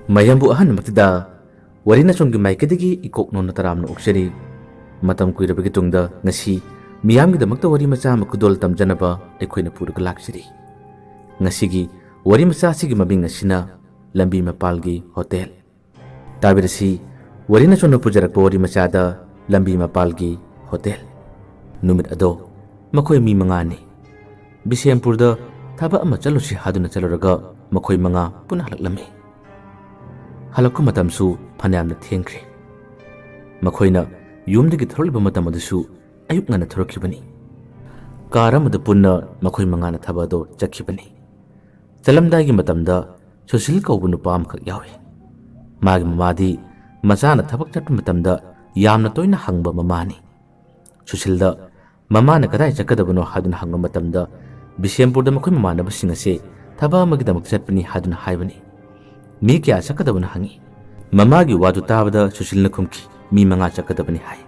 mayambu ahan matida warina chonggi maikadigi ikok nona taramna uksari matam kuirabagi tungda ngasi miyamgi damakta wari macha makudol tamjanaba ekhoina purga laksiri ngasigi wari macha sigi mabing ngasina lambi mapalgi hotel tabirasi warina chonna pujarak wari macha da lambi mapalgi hotel numit ado makhoi mi mangani bisempurda thaba ama chalusi haduna chaluraga makhoi manga puna halaklami halakku matamsu phanamna thengkre makhoina yumdagi thorliba matam adusu ayuk ngana thorokhibani karamada punna makhoi mangana thabado chakhibani chalamdagi matamda susil kaubu nupam khak yawi magi mamadi machana thabak chatpa matamda yamna toina hangba mamani susilda mamana kadai chakadabano haduna hangba matamda bisempurda makhoi mamana basing ase thaba amagi damak chatpani haduna haibani mi kya chakadabana hangi mamagi wadu tabada susilna khumki mi manga chakadabani hai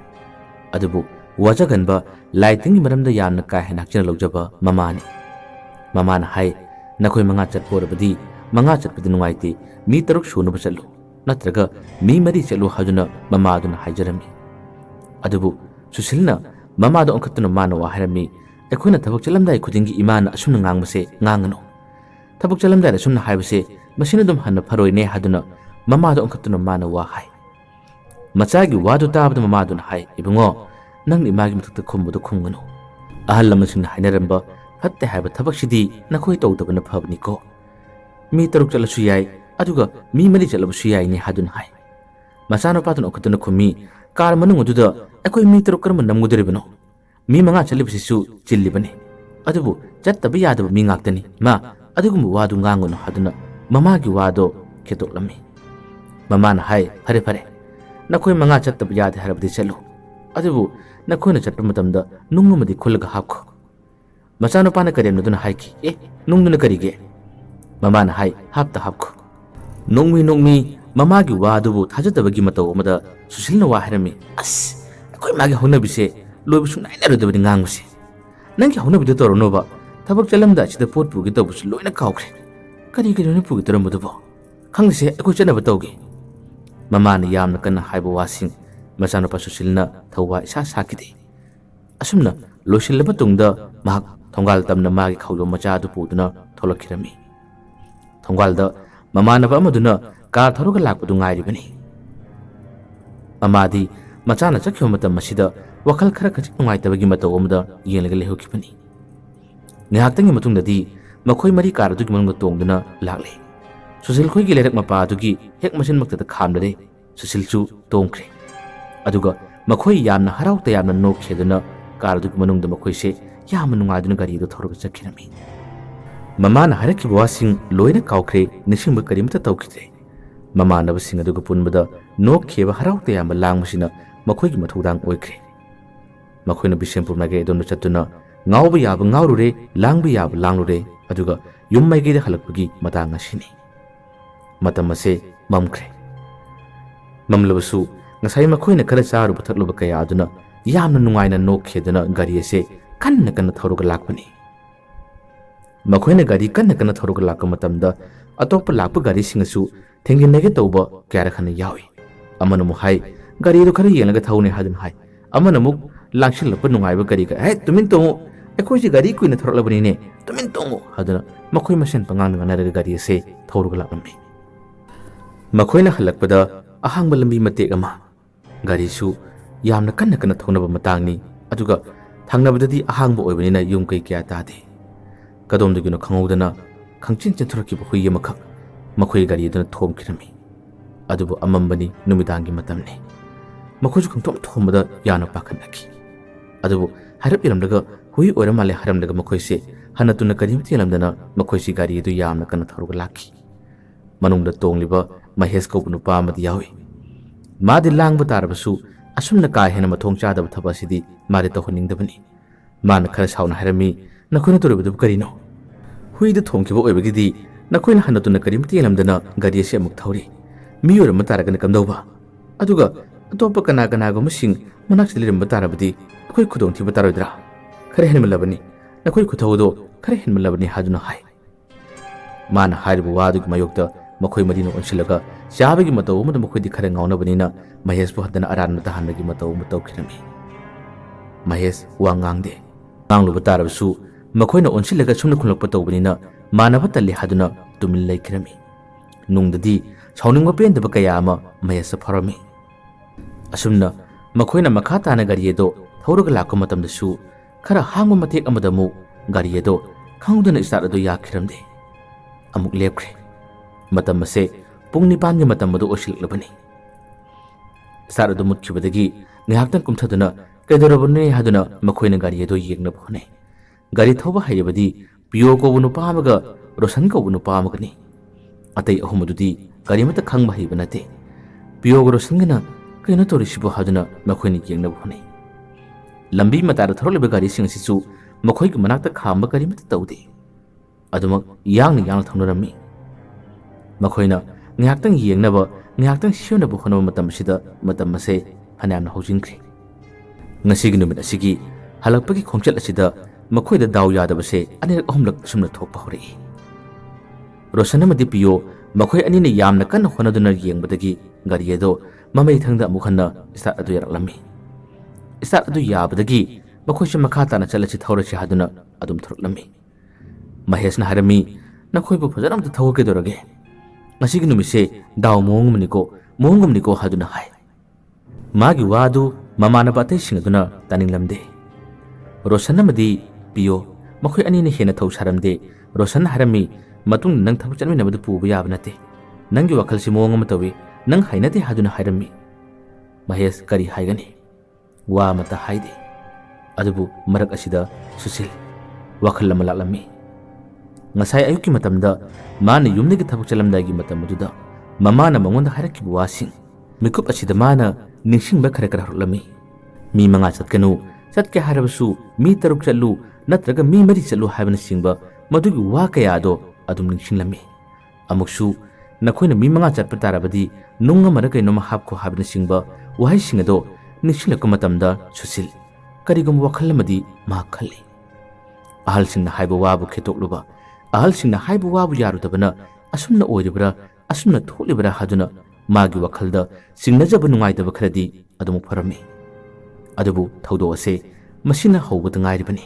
adubu wajaganba lighting maramda yamna ka henakchina logjaba mamana hai nakhoi manga chatporabadi manga chatpadi nungaiti mi taruk shunaba chatlu natraga mi mari chatlu haduna mamaduna haijarami adubu susilna mamada onkatuna mana wa harami ekhoina thabak chalamdai khudingi imana asumna ngangbase ngangano thabak chalamdai asumna haibase masina dum hanna pharoine haduna mamado onkatuna mana wa hai machagi wadu tabada mamaduna hai ibungo nangni magi mutakta khumbudo khumgano ahal lamasingna hainaramba hatte haiba thabak sidi nakhoi tawdabana phabni ko mi taruk chalasu yai aduga mi mali chalabasu yai ni haduna hai masana patun onkatuna khumi kar manung aduda ekoi mi taruk karma namgudribano mi manga chalibasisu chillibane adubu chattabi yadaba mi ngaktani ma adugum wadu ngangono haduna mamagi wado ketoklammi mamana hai phare phare nakhoi manga chattab yad harabdi chalu adubu nakhoina chatpa matamda nungumadi khulga hapkho machano pana karem duna haiki nungduna karige mamana hai hapta hapkho nungmi mamagi wadubu thajadabagi mataw amada susilna wa harami as nakhoi magi honabise loibusu nainarudabadi nganguse nangi honabidu toronoba thabak chalamda sida pot pugi tabusu loina kaukre kari kari pugi tarambudubo khangse ekoi chanaba tawgi mamana yamna kana haiba wasing machano pa susilna thawwa isa sakide asumna losilaba tungda mahak thongal tamna magi khawlo macha du puduna tholakhirami thongalda mamana ba amaduna kar tharuga lakpudu ngairibani amadi machana chakhiyo matam masida wakal khara khajik nungaitabagi mataw amada yenglaga lehokibani ngahaktangi matungdadi makhoi mari kar dugi manungda tongduna lakle susil khoi gi lerak mapa dugi hek masin makta khamdare susil chu tongkhre aduga makhoi yamna haraw ta yamna nok kheduna kar dugi manungda makhoi se yamna nungaduna gari do thoruga chakhirami mamana haraki wasing loina kawkhre nisingba karimta tawkhide mamana basing aduga punbada nok kheba haraw ta yamna langmasina makhoi gi mathudang oikhre makhoina bisempur mage don chatuna ngawba yaba ngawrure langba yaba langlure aduga yum mai ge halakpagi matang asini matam ase mamkhre mamlabasu ngasai makhoina khara charu buthatluba kaya aduna yamna nungaina nokheduna gari ase kanna thoruga lakpani makhoina gari kanna thoruga lakka matamda atoppa lakpa gari singasu thenginage tawba kaya khana yawi amana mu hai gari ro khara yelaga thaune hadun hai amana mu langshil lakpa nungaiba gari ka tumin tongo ekoi ji gari kuina thorlabani ne tumin tongo haduna makhoi masen pangang ngana gari ase thoruga lakami makhoina halakpada ahangba lambi matek ama gari su yamna kanna thonaba matangni aduga thangnabadadi ahangba oibanina yum kai kya tade kadomdugino khangudana khangchin chenthuraki bhui yamakha makhoi gari dana thomkirami adubu amambani numidangi matamne makhoju khangtom thomada yana pakhanaki adubu harap iramdaga hui oiramale haramdaga makhoise hanatuna karimti lamdana makhoisi gari du yamna kana thoruga lakhi manungda tongliba mahesh ko nupa amadi yawi madi langba tarabasu asumna ka hena mathong chadaba thabasidi mari tawhningdabani mana khara sauna harami nakhona toribadu karino hui da thongkiba oibagidi nakhona hanatuna karimti lamdana gari se amuk thawri mi oram taragana kamdauba aduga atopa kana go masing manak silirim tarabadi akhoi khudong thiba taroidra khare hen malabani nakhoi khuthawdo khare hen malabani haduna hai mana haibu wadu mayokta मखोई मरीनो ओनसिलगा चाबगी मतौ अमद मखोई खरे ngaunabanina Mahesh bu hadana aran mata hanagi matau matau khirami Mahesh wa ngangde nganglu batarasu मखोई न ओनसिलगा सुमन खुलक पतौबनिना मानव तल्ले हादुना तुमिल लैखिरमी नुंगददी साउनिंग पेंदब कया अमा महेश फरमी असुमना मखोई न मखा ताना गारियेदो थौरग लाको मतमदसु खरा हांग मतेक अमदमु गारियेदो खाउदना स्टार्ट अदो याखिरमदे अमुक लेपख्रे मतम से पुंग निपान के मतम मदो ओसिलबनी स्टार्ट अदो मुतखिबदगी ngahaktan kumthaduna kedorabune haduna मखोई न गारियेदो येगना भने गारी थौबा हायबदी पियो को बुनु पामगा रोशन को बुनु पामगनी अतै अहुमदुदी गारी मत खंग भाई बनते पियो को रोशन गना कइनो तोरिसिबो हादुना मखोइनि येंगना भने लंबी मतार थरोलेबे गारी सिंगसिसु मखोइ के मनाक्ता खामबा गारी मत तौदे अदुमक यांग थौनरमी मखोइना ngahaktan yengnaba ngahaktan siunaba hono matam sida matam mase hanamna hojinkhri ngasigi numit asigi halakpagi khongchal asida मखोई दा दाव यादब से अनेक अहमलक सुमन थोप हौरे रोशन मदि पियो मखोई अनि ने यामना कन होनदुना येंगबदगी गारियेदो ममै थंगदा मुखन्ना स्टार्ट अदु यारलमी स्टार्ट अदु याबदगी मखोई से मखा ताना चलछि थौरछि हादुना अदुम थरलमी महेश ना हरमी नखोई बु फजरम त थौके दोरगे मसिगी नुमिसे दाव मोंगमनिको हादुना हाय मागी वादु ममाना बातै सिंगदुना तानिंगलमदे रोशन मदि पियो मखोई अनि ने हेना थौ सारमदे रोशन हरमी मतुंग नंग थबक चनमिनबदु पुबा याब नते नंगी वखल सि मोंग मतवे नंग हाइनते हादुना हारमी महेश करी हाइगनी वा मता हाइदे अदुबु मरक असिदा सुशील वखल lump लालमी ngasai ayuki matamda mana yumnigi thapuk chalamdagi matamududa mamana mangonda harakki wasing mikup asida mana ningsingba khare khare horlami mi manga chatkanu chatke harabasu mi taruk challu natraga mi mari challu habana singba madugi wa kaya do adum ningsinglami amuksu nakhoina mi manga chatpa tarabadi nunga mara kainoma hapko habana singba wahai singado ningsilakku matamda susil karigum wakhallamadi ma khalli ahal singna haiba wabu khetokluba ahal singna haiba wabu yarudabana asumna oiribra asumna tholibra haduna magi wakhalda singnajaba nungaidaba kharadi adum farami adubu thaudo ase masina howbata ngairibani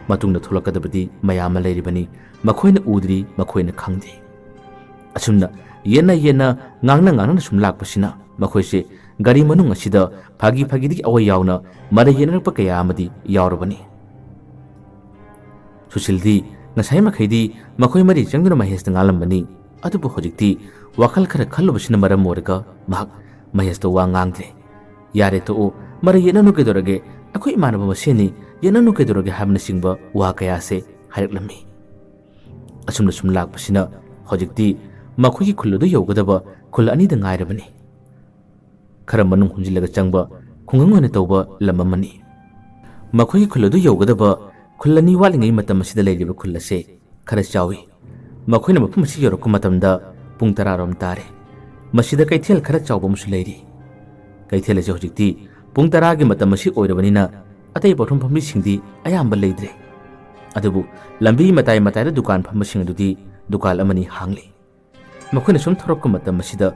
matungna tholakadabadi mayama leiribani makhoina udri makhoina khangde asumna yena ngangna sum lakpasina makhoise gari manung asida phagi di awai yauna mara yenarpa kaya amadi yaurabani susildi ngasai makhaidi makhoi mari changduna mahesh ngalambani adubu hojikti wakal khara khallubasina maram morga mahak mahesh to wangangde yare to mara yenanu kedorage akhoi manaba maseni yenanu kedorage habna singba wa kaya se haiklami asumna sum lakpasina hojikti makhoi khulludu yogadaba khul ani da ngairabani khara manung hunjilaga changba khungangone tawba lamamani makhoi khulludu yogadaba खुल्लनी वालिंगई मतम सिदा लेलिबा खुल्लसे खरा चावी मखोइना मफम सि यरकु मतमदा पुंग 10 रोम तारे मसिदा कैथेल खरा चावबम सु लेरि कैथेल से होजिकती पुंग 10 गे मतम सि ओइरबनिना अतै बथुम फमि सिंगदी अयाम लेद्रे अदबु लंबी मताय दुकान फम सिंगदुदी दुकान अमनी हांगले मखोइना सुम थरकु मतम सिदा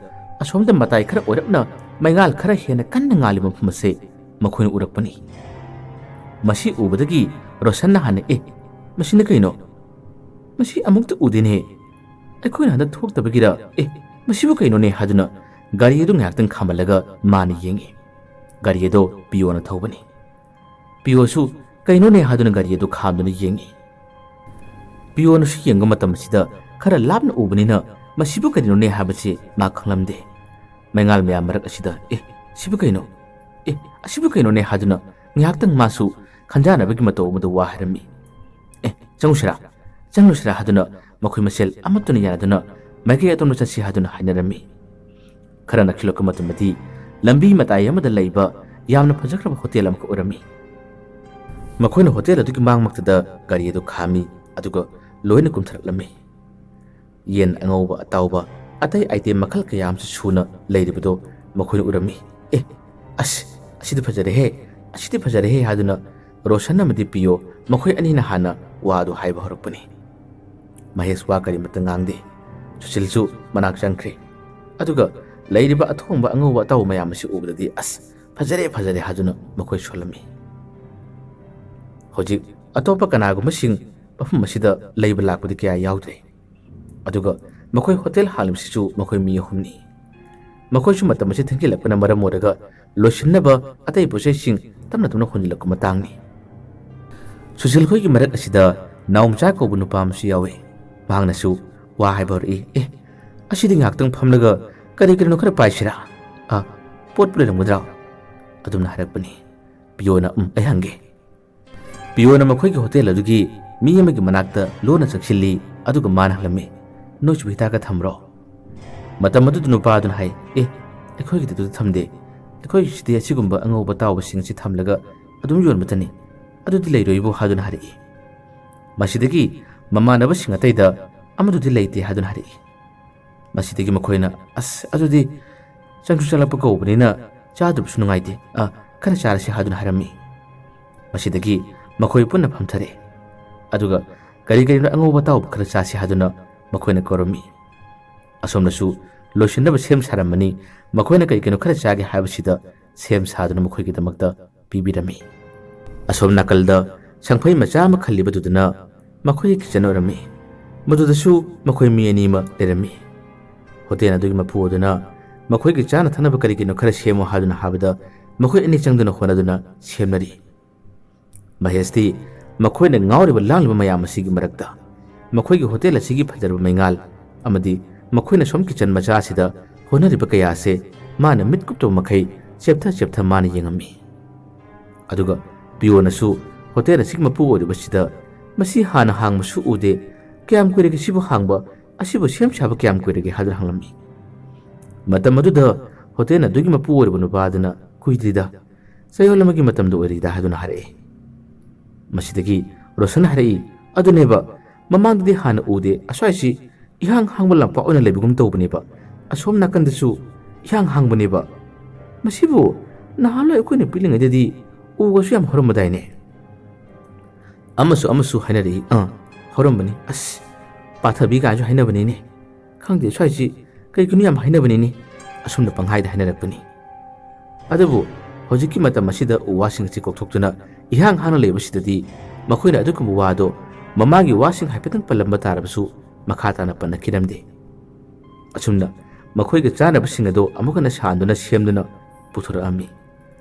असोमदा मताय खरा ओइरबना मैगाल खरा हेना कन्न ngali मफम से मखोइना उरकपनी मसी उबदगी रोशन हाने मसीना कइनो मसी अमुक्त उदिने अखोइना हद थोक्तबगिरा मसीबु कइनो ने हादुना गारियदु ngaktan खामलगा मानि येंगे गारियदो पियोना थौबनी पियोसु कइनो ने हादुना गारियदु खामदुना येंगे पियोना सु येंग मतम सिदा खरा लाबना उबनिना मसीबु कइनो ने हाबसे मा खंगलमदे मैंगाल मया मरक असिदा सिबु कइनो असिबु कइनो ने हादुना ngaktan masu खंजाना बगी मतो मदो वाहरमी चंगुसरा हादुना मखोइ मसेल अमतुन यादुना मैगे अतोन चसी हादुना हाइनरमी खरा नखिलोक मतमदी लंबी मताय अमद लैबा यामना फजख्रब होटेल अमक उरमी मखोइना होटेल अदुगी मांग मक्तदा गारी अदु खामी अदुगा लोइना कुमथरलमी येन अंगौबा अताउबा अतै आइटेम मखल कयाम सुना लैरिबदो मखोइना उरमी असिदि फजरे हे हादुना रोशन मदि पियो मखोइ अनिना हाना वादो हाइबा हरकपनी महेश वा करी मत ngang Susilsu manak changkre aduga leiriba athongba angauba taw mayam si ubdadi as fajare haduna makoi solami hojik atopa kanagu masing mafum masida leiba lakpudi kya yaudre aduga makoi hotel halim sisu makoi mi humni makoi su matam si thengki lakpana maram modaga loishinnaba atai posai sing tamna tamna khonilak matangni Susil khoi ki marak asida naumcha ko bunu pam si yawe bahangna su wa haibor asidi ngaktang phamlaga kari kari no khara paisira pot pule mudra adumna harakpani piona ayange piona makhoi ki hotel adugi mi yamagi manakta lona saksilli aduga man halame no chubita ka thamro matam adu nupa adun hai ekhoi ki tu thamde ekhoi sidi asigumba angoba tawba sing si thamlaga adum yon matani adudi leiroibo hadun hari masidagi mamanaba singatayda amadudi leite hadun hari masidagi makhoina adudi changsu chalapa kobnina chadub sunungaite kana charasi hadun harami masidagi makhoi punna phamthare aduga kari kari angoba taw khara chasi haduna makhoina koromi asomnasu loishinaba sem saramani makhoina kari kino khara chage habasida sem saduna makhoi ki damakta pibirami asom nakalda sangphai macha ma khallibaduduna makhoi kitchen orami madudasu makhoi mi anima lerami hotel adugi mapuoduna makhoi ki chana thanaba kari kino khara semo haduna habada makhoi ani changduna honaduna semnari mahesti makhoi na ngawriba langliba mayam asigi marakta makhoi ki hotel asigi phajarba maingal amadi makhoi na som kitchen macha asida honariba kaya ase mana mitkupto makhai cheptha mana yengami aduga piona su hotel asig mapu oribasida masi hana hangma su ude kyam kuirege sibu hangba asibu sem chaba kyam kuirege hadra hanglami matam aduda hotel adugi mapu oribanu badana kuidrida sayolamagi matam do orida haduna hare masidagi rosan hare aduneba mamangdi hana ude aswaisi ihang hangba lampa ona lebigum tawbneba asom nakandasu ihang hangbneba masibu nahalo ekoine pilingadi ugasu yam horomadaine amasu hainari horomani pathabi ga ju hainabani ne khangde swaisi kai kunu yam hainabani ne asumna panghaida hainarakpani adabu hojiki matam masida uwasing chi kokthokjuna ihang hana lebasidadi makhoina adukum wado mamagi wasing haipetang palamba tarabasu makhata na panna kiramde asumna makhoi ga chana basing ado amukana shanduna semduna puthura ami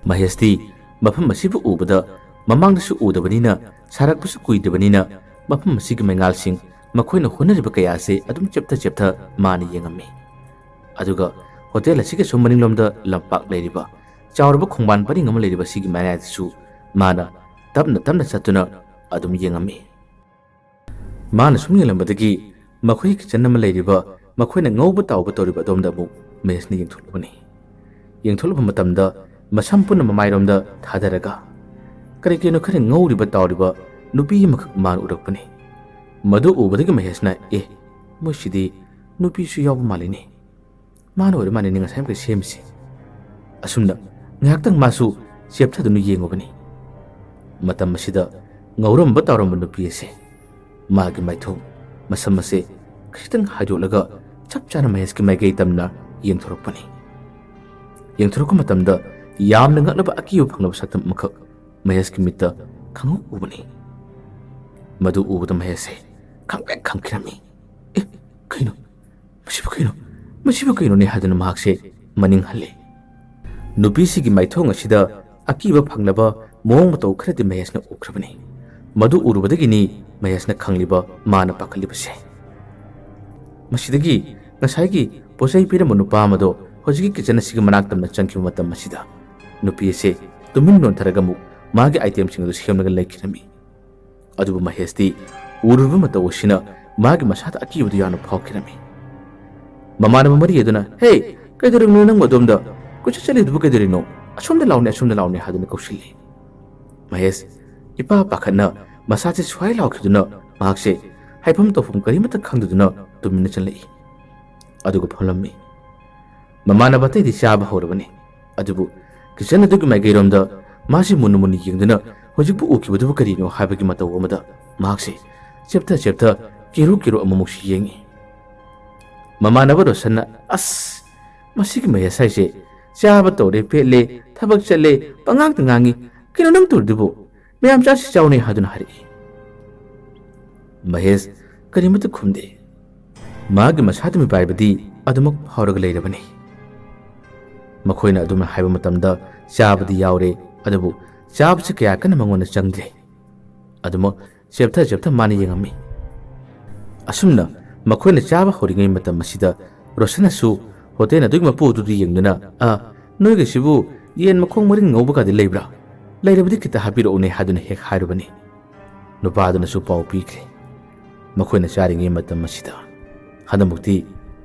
mahesti mafam masibu ubada mamangdasu udabanina sarakbusu kuidabanina mafam masigi mengal sing makhoina honariba kaya se adum cheptha mani yengami aduga hotel asige sommaning lomda lampak leiriba chawrba khongban pari ngam leiriba sigi manaisu mana tamna satuna adum yengami mana sumni lambadagi makhoi kitchen nam leiriba makhoina ngauba tawba toriba domda mu mesni yengthulbani yengthulba matamda masam punna mamairomda thadaraga kare keno khare ngauriba tawriba nupi makak man urakpani madu ubadagi mahesna moshidi nupi su yaw malini man ore mani ninga sam ke semsi asumna ngaktang masu cheptha dunu yengobani matam masida ngaurom ba tawrom nupi ase magi maithong masam ase khitang hajolaga chapchana maheski maigei tamna yengthorokpani yengthorok matamda yamna ngaklaba akiyo phanglaba satam makhak maheski mitta khangu ubani madu ubada mahese khangpek khangkirami kaino masibu kaino ne hadana mahakse maning halle nupi sigi maithong asida akiba phanglaba mong mato khrati mahesna ukhrabani madu urubadagini mahesna khangliba mana pakhalibase masidagi ngasai posai pira manupa mado hojiki kitchen sigi manaktamna changki matam masida nupi ase tumin non tharagamu magi item sing du semnaga laikirami adubu mahesti uruba mata washina magi masata akibudu yana phawkirami mamana mari eduna hey kaidoring nang modomda kucha chali dubu kaidoring asomda launi haduna kaushili mahes ipa pakhana masache swai laukiduna mahakse haifam tofum karimata khangduduna tumina chalai adugu pholammi mamana batai di chaba horabani adubu kitchen adugu maigiromda masi munumuni yengduna hojikbu ukibudu karino habagi mata womada mahakse chepta kiru amamukshi yengi ꯃꯃꯥꯟꯅꯕ ꯔꯣꯁꯟꯅ ꯑꯁ ꯃꯁꯤꯒꯤ ꯃꯍꯦꯁ ꯍꯥꯏꯁꯦ ꯆꯥꯕ ꯇꯧꯔꯦ ꯄꯦꯠꯂꯦ ꯊꯕꯛ ꯆꯠꯂꯦ ꯄꯉꯥꯡꯇ ꯉꯥꯡꯉꯤ ꯀꯩꯅꯣ ꯅꯪ ꯇꯧꯔꯤꯗꯨꯕꯨ ꯃꯌꯥꯝ ꯆꯥꯁꯤ ꯆꯥꯎꯅꯦ ꯍꯥꯏꯗꯨꯅ ꯍꯥꯏꯔꯛꯏ ꯃꯍꯦꯁ ꯀꯔꯤꯃꯠꯇ ꯈꯨꯝꯗꯦ ꯃꯥꯒꯤ ꯃꯁꯥꯗ ꯃꯤꯄꯥꯏꯕꯗꯤ ꯑꯗꯨꯃꯛ ꯐꯥꯎꯔꯒ ꯂꯩꯔꯕꯅꯤ ꯃꯈꯣꯏꯅ ꯑꯗꯨꯝꯅ ꯍꯥꯏꯕ ꯃꯇꯝꯗ ꯆꯥꯕꯗꯤ ꯌꯥꯎꯔꯦ ꯑꯗꯨꯕꯨ ꯆꯥꯕꯁꯤ ꯀꯌꯥ ꯀꯟꯅ ꯃꯉꯣꯟꯗ ꯆꯪꯗ꯭ꯔꯦ ꯑꯗꯨꯃꯛ ꯆꯦꯞꯊ ꯃꯥꯅ ꯌꯦꯡꯉꯝꯃꯤ ꯑꯁꯨꯝꯅ ꯃꯈꯣꯏꯅ ꯆꯥꯕ ꯍꯧꯔꯤꯉꯩ ꯃꯇꯝ ꯑꯁꯤꯗ ꯔꯣꯁꯟꯅꯁꯨ ꯍꯣꯇꯦꯜ ꯑꯗꯨꯒꯤ ꯃꯄꯨ ꯑꯗꯨꯗꯨ ꯌꯦꯡꯗꯨꯅ ꯅꯣꯏꯒꯤꯁꯤꯕꯨ ꯌꯦꯟ ꯃꯈꯣꯡ ꯃꯔꯤꯟ ꯉꯧꯕꯒꯗꯤ ꯂꯩꯕ꯭ꯔꯥ ꯂꯩꯔꯕꯗꯤ ꯈꯤꯇ ꯍꯥꯞꯄꯤꯔꯛꯎꯅꯦ ꯍꯥꯏꯗꯨꯅ ꯍꯦꯛ ꯍꯥꯏꯔꯨꯕꯅꯤ ꯅꯨꯄꯥꯗꯨꯅꯁꯨ ꯄꯥꯎ ꯄꯤꯈ꯭ꯔꯦ ꯃꯈꯣꯏꯅ ꯆꯥꯔꯤꯉꯩ ꯃꯇꯝ ꯑꯁꯤꯗ ꯍꯟꯗꯛꯃꯛꯇꯤ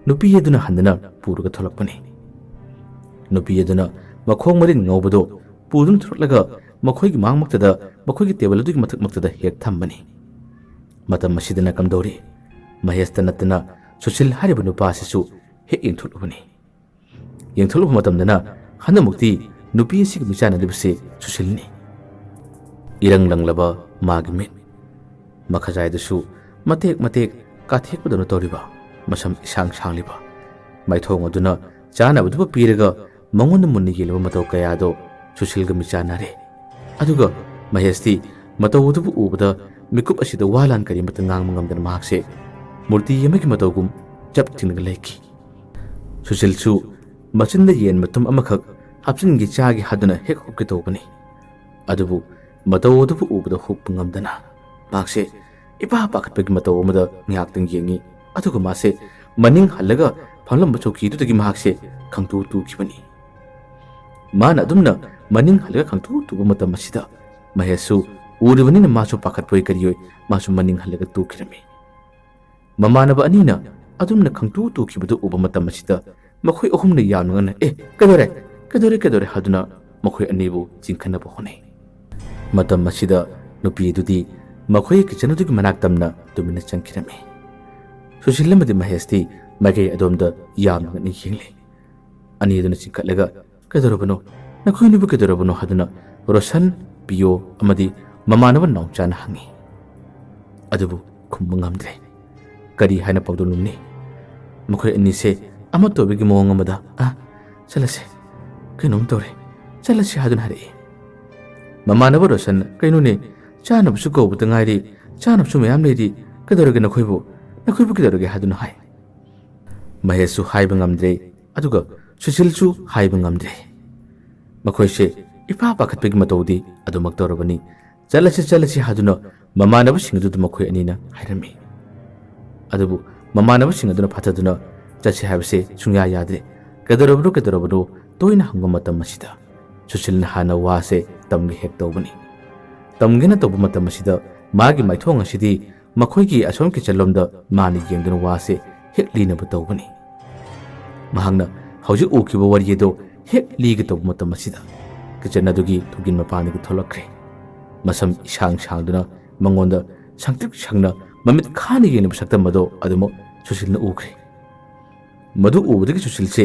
ꯅꯨꯄꯤ ꯑꯗꯨꯅ ꯍꯟꯗꯅ ꯄꯨꯔꯒ ꯊꯣꯛꯂꯛꯄꯅꯤ ꯅꯨꯄꯤ ꯑꯗꯨꯅ ꯃꯈꯣꯡ ꯃꯔꯤꯟ ꯉꯧꯕꯗꯣ ꯄꯨꯗꯨꯅ ꯊꯣꯛꯂꯛꯂꯒ ꯃꯈꯣꯏꯒꯤ ꯃꯥꯡꯃꯛꯇꯗ ꯃꯈꯣꯏꯒꯤ ꯇꯦꯕꯜ ꯑꯗꯨꯒꯤ ꯃꯊꯛꯃꯛꯇꯗ ꯍꯦꯛ ꯊꯝꯕꯅꯤ ꯃꯇꯝ ꯑꯁꯤꯗꯅ ꯀꯝꯗꯧꯔꯤ ꯃꯍꯦꯁꯇ ꯅꯠꯇꯅ ꯁꯨꯁꯤꯜ ꯍꯥꯏꯔꯤꯕ ꯅꯨꯄꯥ ꯑꯁꯤꯁꯨ ꯍꯦꯛ ꯌꯦꯡꯊꯣꯛꯂꯨꯕꯅꯤ ꯌꯦꯡꯊꯣꯛꯂꯨꯕ ꯃꯇꯝꯗꯅ ꯍꯟꯗꯛꯃꯛꯇꯤ ꯅꯨꯄꯤ ꯑꯁꯤꯒ ꯃꯤꯆꯥꯟꯅꯔꯤꯕꯁꯤ ꯁꯨꯁꯤꯜꯅꯤ ꯏꯔꯪ ꯂꯪꯂꯕ ꯃꯥꯒꯤ ꯃꯤꯠ ꯃꯈꯖꯥꯏꯗꯁꯨ ꯃꯇꯦꯛ ꯃꯇꯦꯛ ꯀꯥꯊꯦꯛꯄꯗꯧꯅ ꯇꯧꯔꯤꯕ ꯃꯁꯝ ꯏꯁꯥꯡ ꯁꯥꯡꯂꯤꯕ ꯃꯥꯏꯊꯣꯡ ꯑꯗꯨꯅ ꯆꯥꯅꯕꯗꯨꯕꯨ ꯄꯤꯔꯒ ꯃꯉꯣꯟꯗ ꯃꯨꯟꯅ ꯌꯦꯡꯂꯨꯕ ꯃꯇꯧ ꯀꯌꯥꯗꯣ ꯁꯨꯁꯤꯜꯒ ꯃꯤꯆꯥꯟꯅꯔꯦ ꯑꯗꯨꯒ ꯃꯍꯦꯁꯇꯤ ꯃꯇꯧ ꯑꯗꯨꯕꯨ ꯎꯕꯗ ꯃꯤꯀꯨꯞ ꯑꯁꯤꯗ ꯋꯥ ꯂꯥꯟ ꯀꯔꯤꯃꯠꯇ ꯉꯥꯡꯕ ꯉꯝꯗꯅ ꯃꯍꯥꯛꯁꯦ ꯃꯨꯔꯇꯤ ꯑꯃꯒꯤ ꯃꯇꯧꯒꯨꯝ ꯆꯞ ꯇꯤꯡꯂꯒ ꯂꯩꯈꯤ ꯁꯨꯁꯤꯜꯁꯨ ꯃꯆꯤꯟꯗ ꯌꯦꯟ ꯃꯇꯨꯝ ꯑꯃꯈꯛ ꯍꯥꯞꯆꯤꯟꯒꯤ ꯆꯥꯒꯤ ꯍꯥꯗꯨꯅ ꯍꯦꯛ ꯍꯨꯞꯀꯦ ꯇꯧꯕꯅꯤ ꯑꯗꯨꯕꯨ ꯃꯇꯧ ꯑꯗꯨꯕꯨ ꯎꯕꯗ ꯍꯨꯞꯄ ꯉꯝꯗꯅ ꯃꯍꯥꯛꯁꯦ ꯏꯄꯥ ꯄꯥꯈꯠꯄꯒꯤ ꯃꯇꯧ ꯑꯃꯗ ꯉꯥꯏꯍꯥꯛꯇꯪ ꯌꯦꯡꯉꯤ ꯑꯗꯨꯒ ꯃꯥꯁꯦ ꯃꯅꯤꯡ ꯍꯜꯂꯒ ꯐꯝꯂꯝꯕ ꯆꯧꯀꯤꯗꯨꯗꯒꯤ ꯃꯍꯥꯛꯁꯦ ꯈꯪꯇꯨ ꯇꯨꯈꯤꯕꯅꯤ ꯃꯥꯅ ꯑꯗꯨꯝꯅ ꯃꯅꯤꯡ ꯍꯜꯂꯒ ꯈꯪꯇꯨ ꯇꯨꯕ ꯃꯇꯝ ꯑꯁꯤꯗ ꯃꯍꯦꯁꯁꯨ ꯎꯔꯤꯕꯅꯤꯅ ꯃꯥꯁꯨ ꯄꯥꯈꯠꯄꯣꯏ ꯀꯔꯤꯌꯣꯏ ꯃꯥꯁꯨ ꯃꯅꯤꯡ ꯍꯜꯂꯒ ꯇꯨꯈꯤꯔꯝꯃꯤ ꯃꯃꯥꯟꯅꯕ ꯑꯅꯤꯅ ꯑꯗꯨꯝꯅ ꯈꯪꯇꯨ ꯇꯨꯈꯤꯕꯗꯨ ꯎꯕ ꯃꯇꯝ ꯑꯁꯤꯗ ꯃꯈꯣꯏ ꯑꯍꯨꯝꯅ ꯌꯥꯝꯅ ꯉꯟꯅ ꯀꯩꯗꯧꯔꯦ ꯍꯥꯏꯗꯨꯅ ꯃꯈꯣꯏ ꯑꯅꯤꯕꯨ ꯆꯤꯡꯈꯠꯅꯕ ꯍꯣꯠꯅꯩ ꯃꯇꯝ ꯑꯁꯤꯗ ꯅꯨꯄꯤ ꯑꯗꯨꯗꯤ ꯃꯈꯣꯏꯒꯤ ꯀꯤꯆꯟ ꯑꯗꯨꯒꯤ ꯃꯅꯥꯛ ꯇꯝꯅ ꯇꯨꯃꯤꯟꯅ ꯆꯪꯈꯤꯔꯝꯃꯤ ꯁꯨꯁꯤꯜ ꯑꯃꯗꯤ ꯃꯍꯦꯁꯇꯤ ꯃꯥꯏꯀꯩ ꯑꯗꯣꯝꯗ ꯌꯥꯝꯅ ꯉꯟꯅ ꯌꯦꯡꯂꯤ ꯑꯅꯤ ꯑꯗꯨꯅ ꯆꯤꯡꯈꯠꯂꯒ ꯀꯩꯗꯧꯔꯕꯅꯣ ꯅꯈꯣꯏꯅꯤꯕꯨ ꯀꯩꯗꯧꯔꯕꯅꯣ ꯍꯥꯏꯗꯨꯅ ꯔꯣꯁꯟ ꯄꯤꯌꯣ ꯑꯃꯗꯤ ꯃꯃꯥꯟꯅꯕ ꯅꯥꯎꯆꯥꯅ ꯍꯪꯉꯤ ꯑꯗꯨꯕꯨ ꯈꯨꯝꯕ ꯉꯝꯗ꯭ꯔꯦ ꯀꯔꯤ ꯍꯥꯏꯅ ꯄꯥꯎꯗꯝꯅꯤ ꯃꯈꯣꯏ ꯑꯅꯤꯁꯦ ꯑꯃ ꯇꯧꯕꯒꯤ ꯃꯑꯣꯡ ꯑꯃꯗ ꯆꯠꯂꯁꯦ ꯀꯩꯅꯣꯝ ꯇꯧꯔꯦ ꯆꯠꯂꯁꯦ ꯍꯥꯏꯗꯨꯅ ꯍꯥꯏꯔꯛꯏ ꯃꯃꯥꯟꯅꯕ ꯔꯣꯁꯟ ꯀꯩꯅꯣꯅꯦ ꯆꯥꯅꯕꯁꯨ ꯀꯧꯕꯗ ꯉꯥꯏꯔꯤ ꯆꯥꯅꯕꯁꯨ ꯃꯌꯥꯝ ꯂꯩꯔꯤ ꯀꯩꯗꯧꯔꯒꯦ ꯅꯈꯣꯏꯕꯨ ꯀꯩꯗꯧꯔꯒꯦ ꯍꯥꯏꯗꯨꯅ ꯍꯥꯏ ꯃꯍꯦꯁꯁꯨ ꯍꯥꯏꯕ ꯉꯝꯗ꯭ꯔꯦ ꯑꯗꯨꯒ ꯁꯨꯁꯤꯜꯁꯨ ꯍꯥꯏꯕ ꯉꯝꯗ꯭ꯔꯦ ꯃꯈꯣꯏꯁꯦ ꯏꯄꯥ ꯄꯥꯈꯠꯄꯒꯤ ꯃꯇꯧꯗꯤ ꯑꯗꯨꯃꯛ ꯇꯧꯔꯕꯅꯤ ꯆꯠꯂꯁꯤ ꯍꯥꯏꯗꯨꯅ ꯃꯃꯥꯟꯅꯕꯁꯤꯡ ꯑꯗꯨꯗ ꯃꯈꯣꯏ ꯑꯅꯤꯅ ꯍꯥꯏꯔꯝꯃꯤ ꯑꯗꯨꯕꯨ ꯃꯃꯥꯟꯅꯕꯁꯤꯡ ꯑꯗꯨꯅ ꯐꯊꯗꯨꯅ ꯆꯠꯁꯤ ꯍꯥꯏꯕꯁꯦ ꯁꯨꯡꯌꯥ ꯌꯥꯗ꯭ꯔꯦ ꯀꯩꯗꯧꯔꯕꯅꯣ ꯇꯣꯏꯅ ꯍꯪꯕ ꯃꯇꯝ ꯑꯁꯤꯗ ꯁꯨꯁꯤꯜꯅ ꯍꯥꯟꯅ ꯋꯥꯁꯦ ꯇꯝꯒꯦ ꯍꯦꯛ ꯇꯧꯕꯅꯤ ꯇꯝꯒꯦꯅ ꯇꯧꯕ ꯃꯇꯝ ꯑꯁꯤꯗ ꯃꯥꯒꯤ ꯃꯥꯏꯊꯣꯡ ꯑꯁꯤꯗꯤ ꯃꯈꯣꯏꯒꯤ ꯑꯁꯣꯝ ꯀꯤꯆꯟꯂꯣꯝꯗ ꯃꯥꯅ ꯌꯦꯡꯗꯨꯅ ꯋꯥꯁꯦ ꯍꯦꯛ ꯂꯤꯅꯕ ꯇꯧꯕꯅꯤ ꯃꯍꯥꯛꯅ ꯍꯧꯖꯤꯛ ꯎꯈꯤꯕ ꯋꯥꯔꯤ ꯑꯗꯨ ꯍꯦꯛ ꯂꯤꯒꯦ ꯇꯧꯕ ꯃꯇꯝ ꯑꯁꯤꯗ ꯀꯤꯆꯟ ꯑꯗꯨꯒꯤ ꯊꯣꯡꯖꯤꯟ ꯃꯄꯥꯟꯗꯒꯤ ꯊꯣꯛꯂꯛꯈ꯭ꯔꯦ ꯃꯁꯝ ꯏꯁꯥꯡ ꯁꯥꯡꯗꯨꯅ ꯃꯉꯣꯟꯗ ꯁꯪꯇ꯭ꯔꯤꯛ ꯁꯪꯅ ꯃꯃꯤꯠ ꯈꯥꯅ ꯌꯦꯡꯂꯤꯕ ꯁꯛꯇꯝ ꯑꯗꯨ ꯑꯗꯨꯃꯛ ꯁꯨꯁꯤꯜꯅ ꯎꯈ꯭ꯔꯦ ꯃꯗꯨ ꯎꯕꯗꯒꯤ ꯁꯨꯁꯤꯜꯁꯦ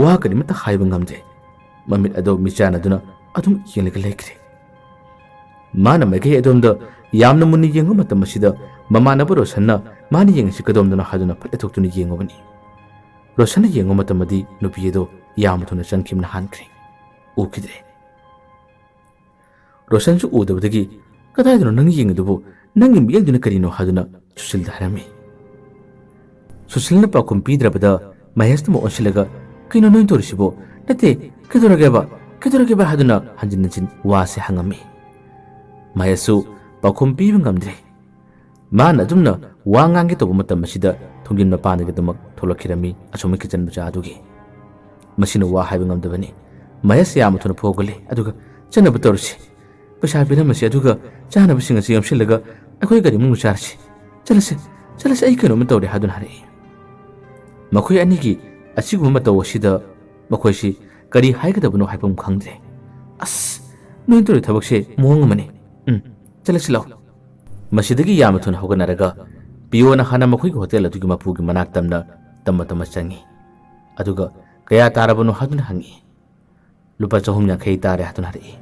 ꯋꯥ ꯀꯔꯤꯃꯠꯇ ꯍꯥꯏꯕ ꯉꯝꯗ꯭ꯔꯦ ꯃꯃꯤꯠ ꯑꯗꯨ ꯃꯤꯆꯥꯟꯅꯗꯨꯅ ꯑꯗꯨꯝ ꯌꯦꯡꯂꯒ ꯂꯩꯈ꯭ꯔꯦ ꯃꯥꯅ ꯃꯥꯏꯀꯩ ꯑꯗꯣꯝꯗ ꯌꯥꯝꯅ ꯃꯨꯟꯅ ꯌꯦꯡꯕ ꯃꯇꯝ ꯑꯁꯤꯗ ꯃꯃꯥꯟꯅꯕ ꯔꯣꯁꯟꯅ ꯃꯥꯅ ꯌꯦꯡꯉꯤꯁꯤ ꯀꯗꯣꯝꯗꯅꯣ ꯍꯥꯏꯗꯨꯅ ꯐꯠ ꯂꯩꯊꯣꯛꯇꯨꯅ ꯌꯦꯡꯉꯨꯕꯅꯤ ꯔꯣꯁꯟꯅ ꯌꯦꯡꯕ ꯃꯇꯝꯗꯤ ꯅꯨꯄꯤ ꯑꯗꯨ ꯌꯥꯝꯅ ꯊꯨꯅ ꯆꯪꯈꯤꯕꯅ ꯍꯥꯟꯈ꯭ꯔꯦ ꯎꯈꯤꯗ꯭ꯔꯦ ꯔꯣꯁꯟꯁꯨ ꯎꯗꯕꯗꯒꯤ ꯀꯗꯥꯏꯗꯅꯣ ꯅꯪ ꯌꯦꯡꯉꯤꯗꯨꯕꯨ ꯅꯪꯒꯤ ꯃꯤꯠꯌꯦꯡꯗꯨꯅ ꯀꯔꯤꯅꯣ ꯍꯥꯏꯗꯨꯅ ꯁꯨꯁꯤꯜꯗ ꯍꯥꯏꯔꯝꯃꯤ ꯁꯨꯁꯤꯜꯅ ꯄꯥꯎꯈꯨꯝ ꯄꯤꯗ꯭ꯔꯕꯗ ꯃꯍꯦꯁꯅ ꯑꯣꯟꯁꯤꯜꯂꯒ ꯀꯩꯅꯣ ꯅꯣꯏ ꯇꯧꯔꯤꯁꯤꯕꯣ ꯅꯠꯇꯦ ꯀꯩꯗꯧꯔꯒꯦꯕ ꯍꯥꯏꯗꯨꯅ ꯍꯟꯖꯤꯟ ꯍꯟꯖꯤꯟ ꯋꯥꯁꯦ ꯍꯪꯉꯝꯃꯤ ꯃꯍꯦꯁꯁꯨ ꯄꯥꯎꯈꯨꯝ ꯄꯤꯕ ꯉꯝꯗ꯭ꯔꯦ ꯃꯥꯅ ꯑꯗꯨꯝꯅ ꯋꯥ ꯉꯥꯡꯒꯦ ꯇꯧꯕ ꯃꯇꯝ ꯑꯁꯤꯗ ꯊꯣꯡꯖꯤꯟ ꯃꯄꯥꯟꯗꯒꯤꯗꯃꯛ ꯊꯣꯛꯂꯛꯈꯤꯔꯝꯃꯤ ꯑꯁꯣꯝꯒꯤ ꯀꯤꯆꯟ ꯃꯆꯥ ꯑꯗꯨꯒꯤ ꯃꯁꯤꯅ ꯋꯥ ꯍꯥꯏꯕ ꯉꯝꯗꯕꯅꯤ ꯃꯍꯦꯁ ꯌꯥꯝꯅ ꯊꯨꯅ ꯐꯥꯎꯒꯠꯂꯦ ꯑꯗꯨꯒ ꯆꯠꯅꯕ ꯇꯧꯔꯁꯤ ꯄꯩꯁꯥ ꯄꯤꯔꯝꯃꯁꯤ ꯑꯗꯨꯒ ꯆꯥꯅꯕꯁꯤꯡ ꯑꯁꯤ ꯌꯣꯝꯁꯤꯜꯂꯒ ꯑꯩꯈꯣꯏ ꯒꯥꯔꯤ ꯃꯅꯨꯡꯗ ꯆꯥꯔꯁꯤ ꯆꯠꯂꯁꯤ ꯑꯩ ꯀꯩꯅꯣꯝꯃ ꯇꯧꯔꯦ ꯍꯥꯏꯗꯨꯅ ꯍꯥꯏꯔꯛꯏ ꯃꯈꯣꯏ ꯑꯅꯤꯒꯤ ꯑꯁꯤꯒꯨꯝꯕ ꯃꯇꯧ ꯑꯁꯤꯗ ꯃꯈꯣꯏꯁꯤ ꯀꯔꯤ ꯍꯥꯏꯒꯗꯕꯅꯣ ꯍꯥꯏꯐꯝ ꯈꯪꯗ꯭ꯔꯦ ꯅꯣꯏ ꯇꯧꯔꯤ ꯊꯕꯛꯁꯦ ꯃꯑꯣꯡ ꯑꯃꯅꯤ ꯆꯠꯂꯁꯤ ꯂꯥꯎ ꯃꯁꯤꯗꯒꯤ ꯌꯥꯝꯅ ꯊꯨꯅ ꯍꯧꯒꯠꯅꯔꯒ ꯄꯤꯌꯣꯅ ꯍꯥꯟꯅ ꯃꯈꯣꯏꯒꯤ ꯍꯣꯇꯦꯜ ꯑꯗꯨꯒꯤ ꯃꯄꯨꯒꯤ ꯃꯅꯥꯛ ꯇꯝꯅ ꯆꯪꯉꯤ ꯑꯗꯨꯒ ꯀꯌꯥ ꯇꯥꯔꯕꯅꯣ ꯍꯥꯏꯗꯨꯅ ꯍꯪꯉꯤ ꯂꯨꯄꯥ 450 ꯇꯥꯔꯦ ꯍꯥꯏꯗꯨꯅ ꯍꯥꯏꯔꯛꯏ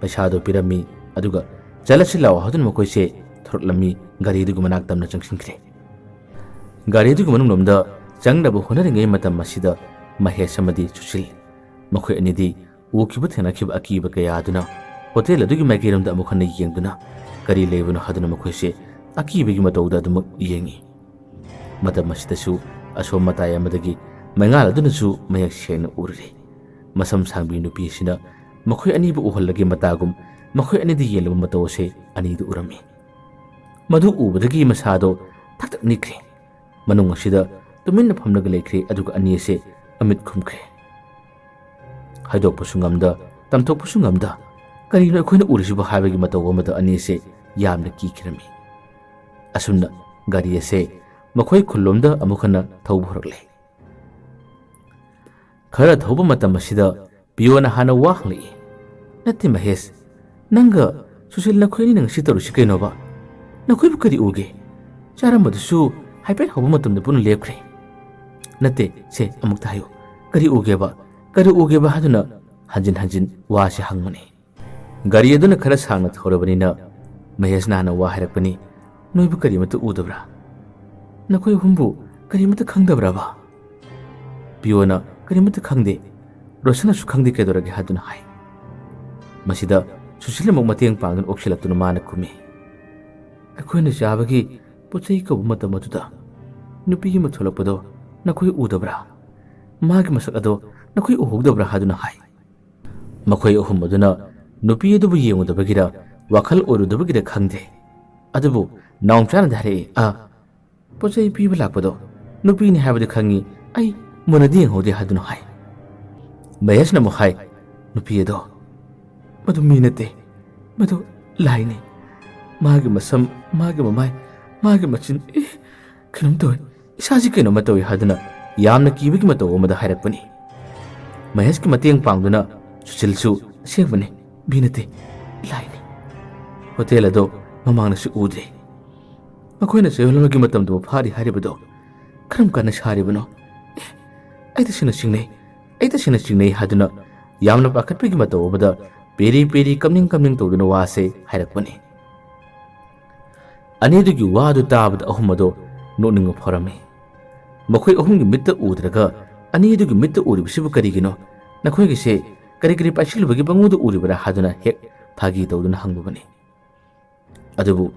ꯄꯩꯁꯥꯗꯨ ꯄꯤꯔꯝꯃꯤ ꯑꯗꯨꯒ ꯆꯠꯂꯁꯤ ꯂꯥꯎ ꯍꯥꯏꯗꯨꯅ ꯃꯈꯣꯏꯁꯦ ꯊꯣꯔꯛꯂꯝꯃꯤ ꯒꯥꯔꯤꯗꯨꯒꯤ ꯃꯅꯥꯛ ꯇꯝꯅ ꯆꯪꯁꯤꯟꯈ꯭ꯔꯦ ꯒꯥꯔꯤꯗꯨꯒꯤ ꯃꯅꯨꯡꯂꯣꯝꯗ ꯆꯪꯅꯕ ꯍꯣꯠꯅꯔꯤꯉꯩ ꯃꯇꯝ ꯑꯁꯤꯗ ꯃꯍꯦꯁ ꯑꯃꯗꯤ ꯁꯨꯁꯤꯜ ꯃꯈꯣꯏ ꯑꯅꯤꯗꯤ ꯎꯈꯤꯕ ꯊꯦꯡꯅꯈꯤꯕ ꯑꯀꯤꯕ ꯀꯌꯥ ꯑꯗꯨꯅ ꯍꯣꯇꯦꯜ ꯑꯗꯨꯒꯤ ꯃꯥꯏꯀꯩꯔꯣꯝꯗ ꯑꯃꯨꯛ ꯍꯟꯅ ꯌꯦꯡꯗꯨꯅ ꯀꯔꯤ ꯂꯩꯕꯅꯣ ꯍꯥꯏꯗꯨꯅ ꯃꯈꯣꯏꯁꯦ ꯑꯀꯤꯕꯒꯤ ꯃꯇꯧꯗ ꯑꯗꯨꯃꯛ ꯌꯦꯡꯉꯤ ꯃꯇꯝ ꯑꯁꯤꯗꯁꯨ ꯑꯁꯣꯝ ꯃꯇꯥꯏ ꯑꯃꯗꯒꯤ ꯃꯩꯉꯥꯜ ꯑꯗꯨꯅꯁꯨ ꯃꯌꯦꯛ ꯁꯦꯡꯅ ꯎꯔꯔꯤ ꯃꯁꯝ ꯁꯥꯡꯕꯤ ꯅꯨꯄꯤ ꯑꯁꯤꯅ ꯃꯈꯣꯏ ꯑꯅꯤꯕꯨ ꯎꯍꯜꯂꯒꯦ ꯃꯇꯥꯒꯨꯝ ꯃꯈꯣꯏ ꯑꯅꯤꯗ ꯌꯦꯡꯂꯕ ꯃꯇꯧ ꯑꯁꯤ ꯑꯅꯤꯗ ꯎꯔꯝꯃꯤ ꯃꯗꯨ ꯎꯕꯗꯒꯤ ꯃꯁꯥꯗꯣ ꯊꯛ ꯅꯤꯛꯈ꯭ꯔꯦ ꯃꯅꯨꯡ ꯑꯁꯤꯗ ꯇꯨꯃꯤꯟꯅ ꯐꯝꯂꯒ ꯂꯩꯈ꯭ꯔꯦ ꯑꯗꯨꯒ ꯑꯅꯤ ꯑꯁꯦ ꯑꯃꯤꯠ ꯈꯨꯝꯈ꯭ꯔꯦ ꯍꯥꯏꯗꯣꯛꯄꯁꯨ ꯉꯝꯗ ꯇꯝꯊꯣꯛꯄꯁꯨ ꯉꯝꯗ ꯀꯔꯤꯅꯣ ꯑꯩꯈꯣꯏꯅ ꯎꯔꯤꯁꯤꯕꯨ ꯍꯥꯏꯕꯒꯤ ꯃꯇꯧ ꯑꯃꯗ ꯑꯅꯤ ꯑꯁꯦ ꯌꯥꯝꯅ ꯀꯤꯈꯤꯔꯝꯃꯤ ꯑꯁꯨꯝꯅ ꯒꯥꯔꯤ ꯑꯁꯦ ꯃꯈꯣꯏ ꯈꯨꯜꯂꯣꯝꯗ ꯑꯃꯨꯛ ꯍꯟꯅ ꯊꯧꯕ ꯍꯧꯔꯛꯂꯦ ꯈꯔ ꯊꯧꯕ ꯃꯇꯝ ꯑꯁꯤꯗ ꯄꯤꯌꯣꯅ ꯍꯥꯟꯅ ꯋꯥ ꯍꯪꯂꯛꯏ ꯅꯠꯇꯦ ꯃꯍꯦꯁ ꯅꯪꯒ ꯁꯨꯁꯤꯜ ꯅꯈꯣꯏ ꯑꯅꯤꯅ ꯉꯁꯤ ꯇꯧꯔꯤꯁꯤ ꯀꯩꯅꯣꯕ ꯅꯈꯣꯏꯕꯨ ꯀꯔꯤ ꯎꯒꯦ ꯆꯥꯔꯝꯕꯗꯨꯁꯨ ꯍꯥꯏꯐꯦꯠ ꯍꯧꯕ ꯃꯇꯝꯗ ꯄꯨꯟꯅ ꯂꯦꯞꯈ꯭ꯔꯦ ꯅꯠꯇꯦ ꯁꯦ ꯑꯃꯨꯛꯇ ꯍꯥꯏꯌꯨ ꯀꯔꯤ ꯎꯒꯦꯕ ꯍꯥꯏꯗꯨꯅ ꯍꯟꯖꯤꯟ ꯍꯟꯖꯤन ꯋꯥꯁꯦ ꯍꯪꯕꯅꯤ ꯒꯥꯔꯤ ꯑꯗꯨꯅ ꯈꯔ ꯁꯥꯡꯅ ꯊꯧꯔꯕꯅꯤꯅ ꯃꯍꯦꯁꯅ ꯍꯥꯟꯅ ꯋꯥ ꯍꯥꯏꯔꯛꯄꯅꯤ ꯅꯣꯏꯕꯨ ꯀꯔꯤꯃꯠꯇ ꯎꯗꯕ꯭ꯔꯥ ꯅꯈꯣꯏ ꯑꯍꯨꯝꯕꯨ ꯀꯔꯤꯃꯠꯇ ꯈꯪꯗꯕ꯭ꯔꯥꯕ ꯄꯤꯌꯣꯅ ꯀꯔꯤꯃꯠꯇ ꯈꯪꯗꯦ ꯔꯣꯁꯟꯅꯁꯨ ꯈꯪꯗꯦ ꯀꯩꯗꯧꯔꯒꯦ ꯍꯥꯏꯗꯨꯅ ꯍꯥꯏ ꯃꯁꯤꯗ ꯁꯨꯁꯤꯜ ꯑꯃꯨꯛ ꯃꯇꯦꯡ ꯄꯥꯡꯗꯨꯅ ꯑꯣꯛꯁꯤꯜꯂꯛꯇꯨꯅ ꯃꯥꯅ ꯈꯨꯝꯃꯤ ꯑꯩꯈꯣꯏꯅ ꯆꯥꯕꯒꯤ ꯄꯣꯠꯆꯩ ꯀꯧꯕ ꯃꯇꯝ ꯑꯗꯨꯗ ꯅꯨꯄꯤ ꯑꯃ ꯊꯣꯛꯂꯛꯄꯗꯣ ꯅꯈꯣꯏ ꯎꯗꯕ꯭ꯔꯥ ꯃꯥꯒꯤ ꯃꯁꯛ ꯑꯗꯣ ꯅꯈꯣꯏ ꯎꯍꯧꯗꯕ꯭ꯔꯥ ꯍꯥꯏꯗꯨꯅ ꯍꯥꯏ ꯃꯈꯣꯏ ꯑꯍꯨꯝ ꯑꯗꯨꯅ ꯅꯨꯄꯤ ꯑꯗꯨꯕꯨ ꯌꯦꯡꯉꯨꯗꯕꯒꯤꯔ ꯋꯥꯈꯜ ꯑꯣꯏꯔꯨꯗꯕꯒꯤꯔ ꯈꯪꯗꯦ ꯑꯗꯨꯕꯨ ꯅꯥꯎꯆꯥꯅꯗꯤ ꯍꯥꯏꯔꯛꯏ ꯄꯣꯠꯆꯩ ꯄꯤꯕ ꯂꯥꯛꯄꯗꯣ ꯅꯨꯄꯤꯅꯤ ꯍꯥꯏꯕꯗꯤ ꯈꯪꯉꯤ ꯑꯩ ꯃꯨꯟꯅꯗꯤ ꯌꯦꯡꯍꯧꯗꯦ ꯍꯥꯏꯗꯨꯅ ꯍꯥꯏ ꯃꯍꯦꯁꯅ ꯑꯃꯨꯛ ꯍꯥꯏ ꯅꯨꯄꯤ ꯑꯗꯣ ꯃꯗꯨ ꯃꯤ ꯅꯠꯇꯦ ꯃꯗꯨ ꯂꯥꯏꯅꯤ ꯃꯥꯒꯤ ꯃꯁꯝ ꯃꯥꯒꯤ ꯃꯃꯥꯏ ꯃꯥꯒꯤ ꯃꯆꯤꯟ ꯀꯩꯅꯣꯝ ꯇꯧꯏ ꯏꯁꯥꯁꯤ ꯀꯩꯅꯣꯝꯃ ꯇꯧꯏ ꯍꯥꯏꯗꯨꯅ ꯌꯥꯝꯅ ꯀꯤꯕꯒꯤ ꯃꯇꯧ ꯑꯃꯗ ꯍꯥꯏꯔꯛꯄꯅꯤ ꯃꯍꯦꯁꯀꯤ ꯃꯇꯦꯡ ꯄꯥꯡꯗꯨꯅ ꯁꯨꯁꯤꯜꯁꯨ ꯑꯁꯦꯡꯕꯅꯤ ꯃꯤ ꯅꯠꯇꯦ ꯂꯥꯏꯅꯤ ꯍꯣꯇꯦꯜ ꯑꯗꯣ ꯃꯃꯥꯡꯗꯁꯨ ꯎꯗ꯭ꯔꯦ ꯃꯈꯣꯏꯅ ꯆꯌꯣꯜ ꯑꯃꯒꯤ ꯃꯇꯝꯗꯨ ꯐꯥꯔꯤ ꯍꯥꯏꯔꯤꯕꯗꯣ ꯀꯔꯝ ꯀꯥꯟꯗ ꯁꯥꯔꯤꯕꯅꯣ ꯑꯩ ꯇꯁꯦꯡꯅ ꯆꯤꯡꯅꯩ ꯍꯥꯏꯗꯨꯅ ꯌꯥꯝꯅ ꯄꯥꯈꯠꯄꯒꯤ ꯃꯇꯧ ꯑꯃꯗ ꯄꯦꯔꯤ ꯄꯦꯔꯤ ꯀꯝꯅꯤꯡ ꯇꯧꯗꯨꯅ ꯋꯥꯁꯦ ꯍꯥꯏꯔꯛꯄꯅꯤ ꯑꯅꯤꯗꯨꯒꯤ ꯋꯥ ꯑꯗꯨ ꯇꯥꯕꯗ ꯑꯍꯨꯝ ꯑꯗꯣ ꯅꯣꯛꯅꯤꯡꯕ ꯐꯥꯎꯔꯝꯃꯤ ꯃꯈꯣꯏ ꯑꯍꯨꯝꯒꯤ ꯃꯤꯠꯇ ꯎꯗ꯭ꯔꯒ ꯑꯅꯤꯗꯨꯒꯤ ꯃꯤꯠꯇ ꯎꯔꯤꯕꯁꯤꯕꯨ ꯀꯔꯤꯒꯤꯅꯣ ꯅꯈꯣꯏꯒꯤꯁꯦ ꯀꯔꯤ ꯄꯥꯏꯁꯤꯜꯂꯨꯕꯒꯤ ꯄꯪꯎꯗ ꯎꯔꯤꯕꯔꯥ ꯍꯥꯏꯗꯨꯅ ꯍꯦꯛ ꯐꯥꯒꯤ ꯇꯧꯗꯨꯅ ꯍꯪꯂꯨꯕꯅꯤ ꯑꯗꯨꯕꯨ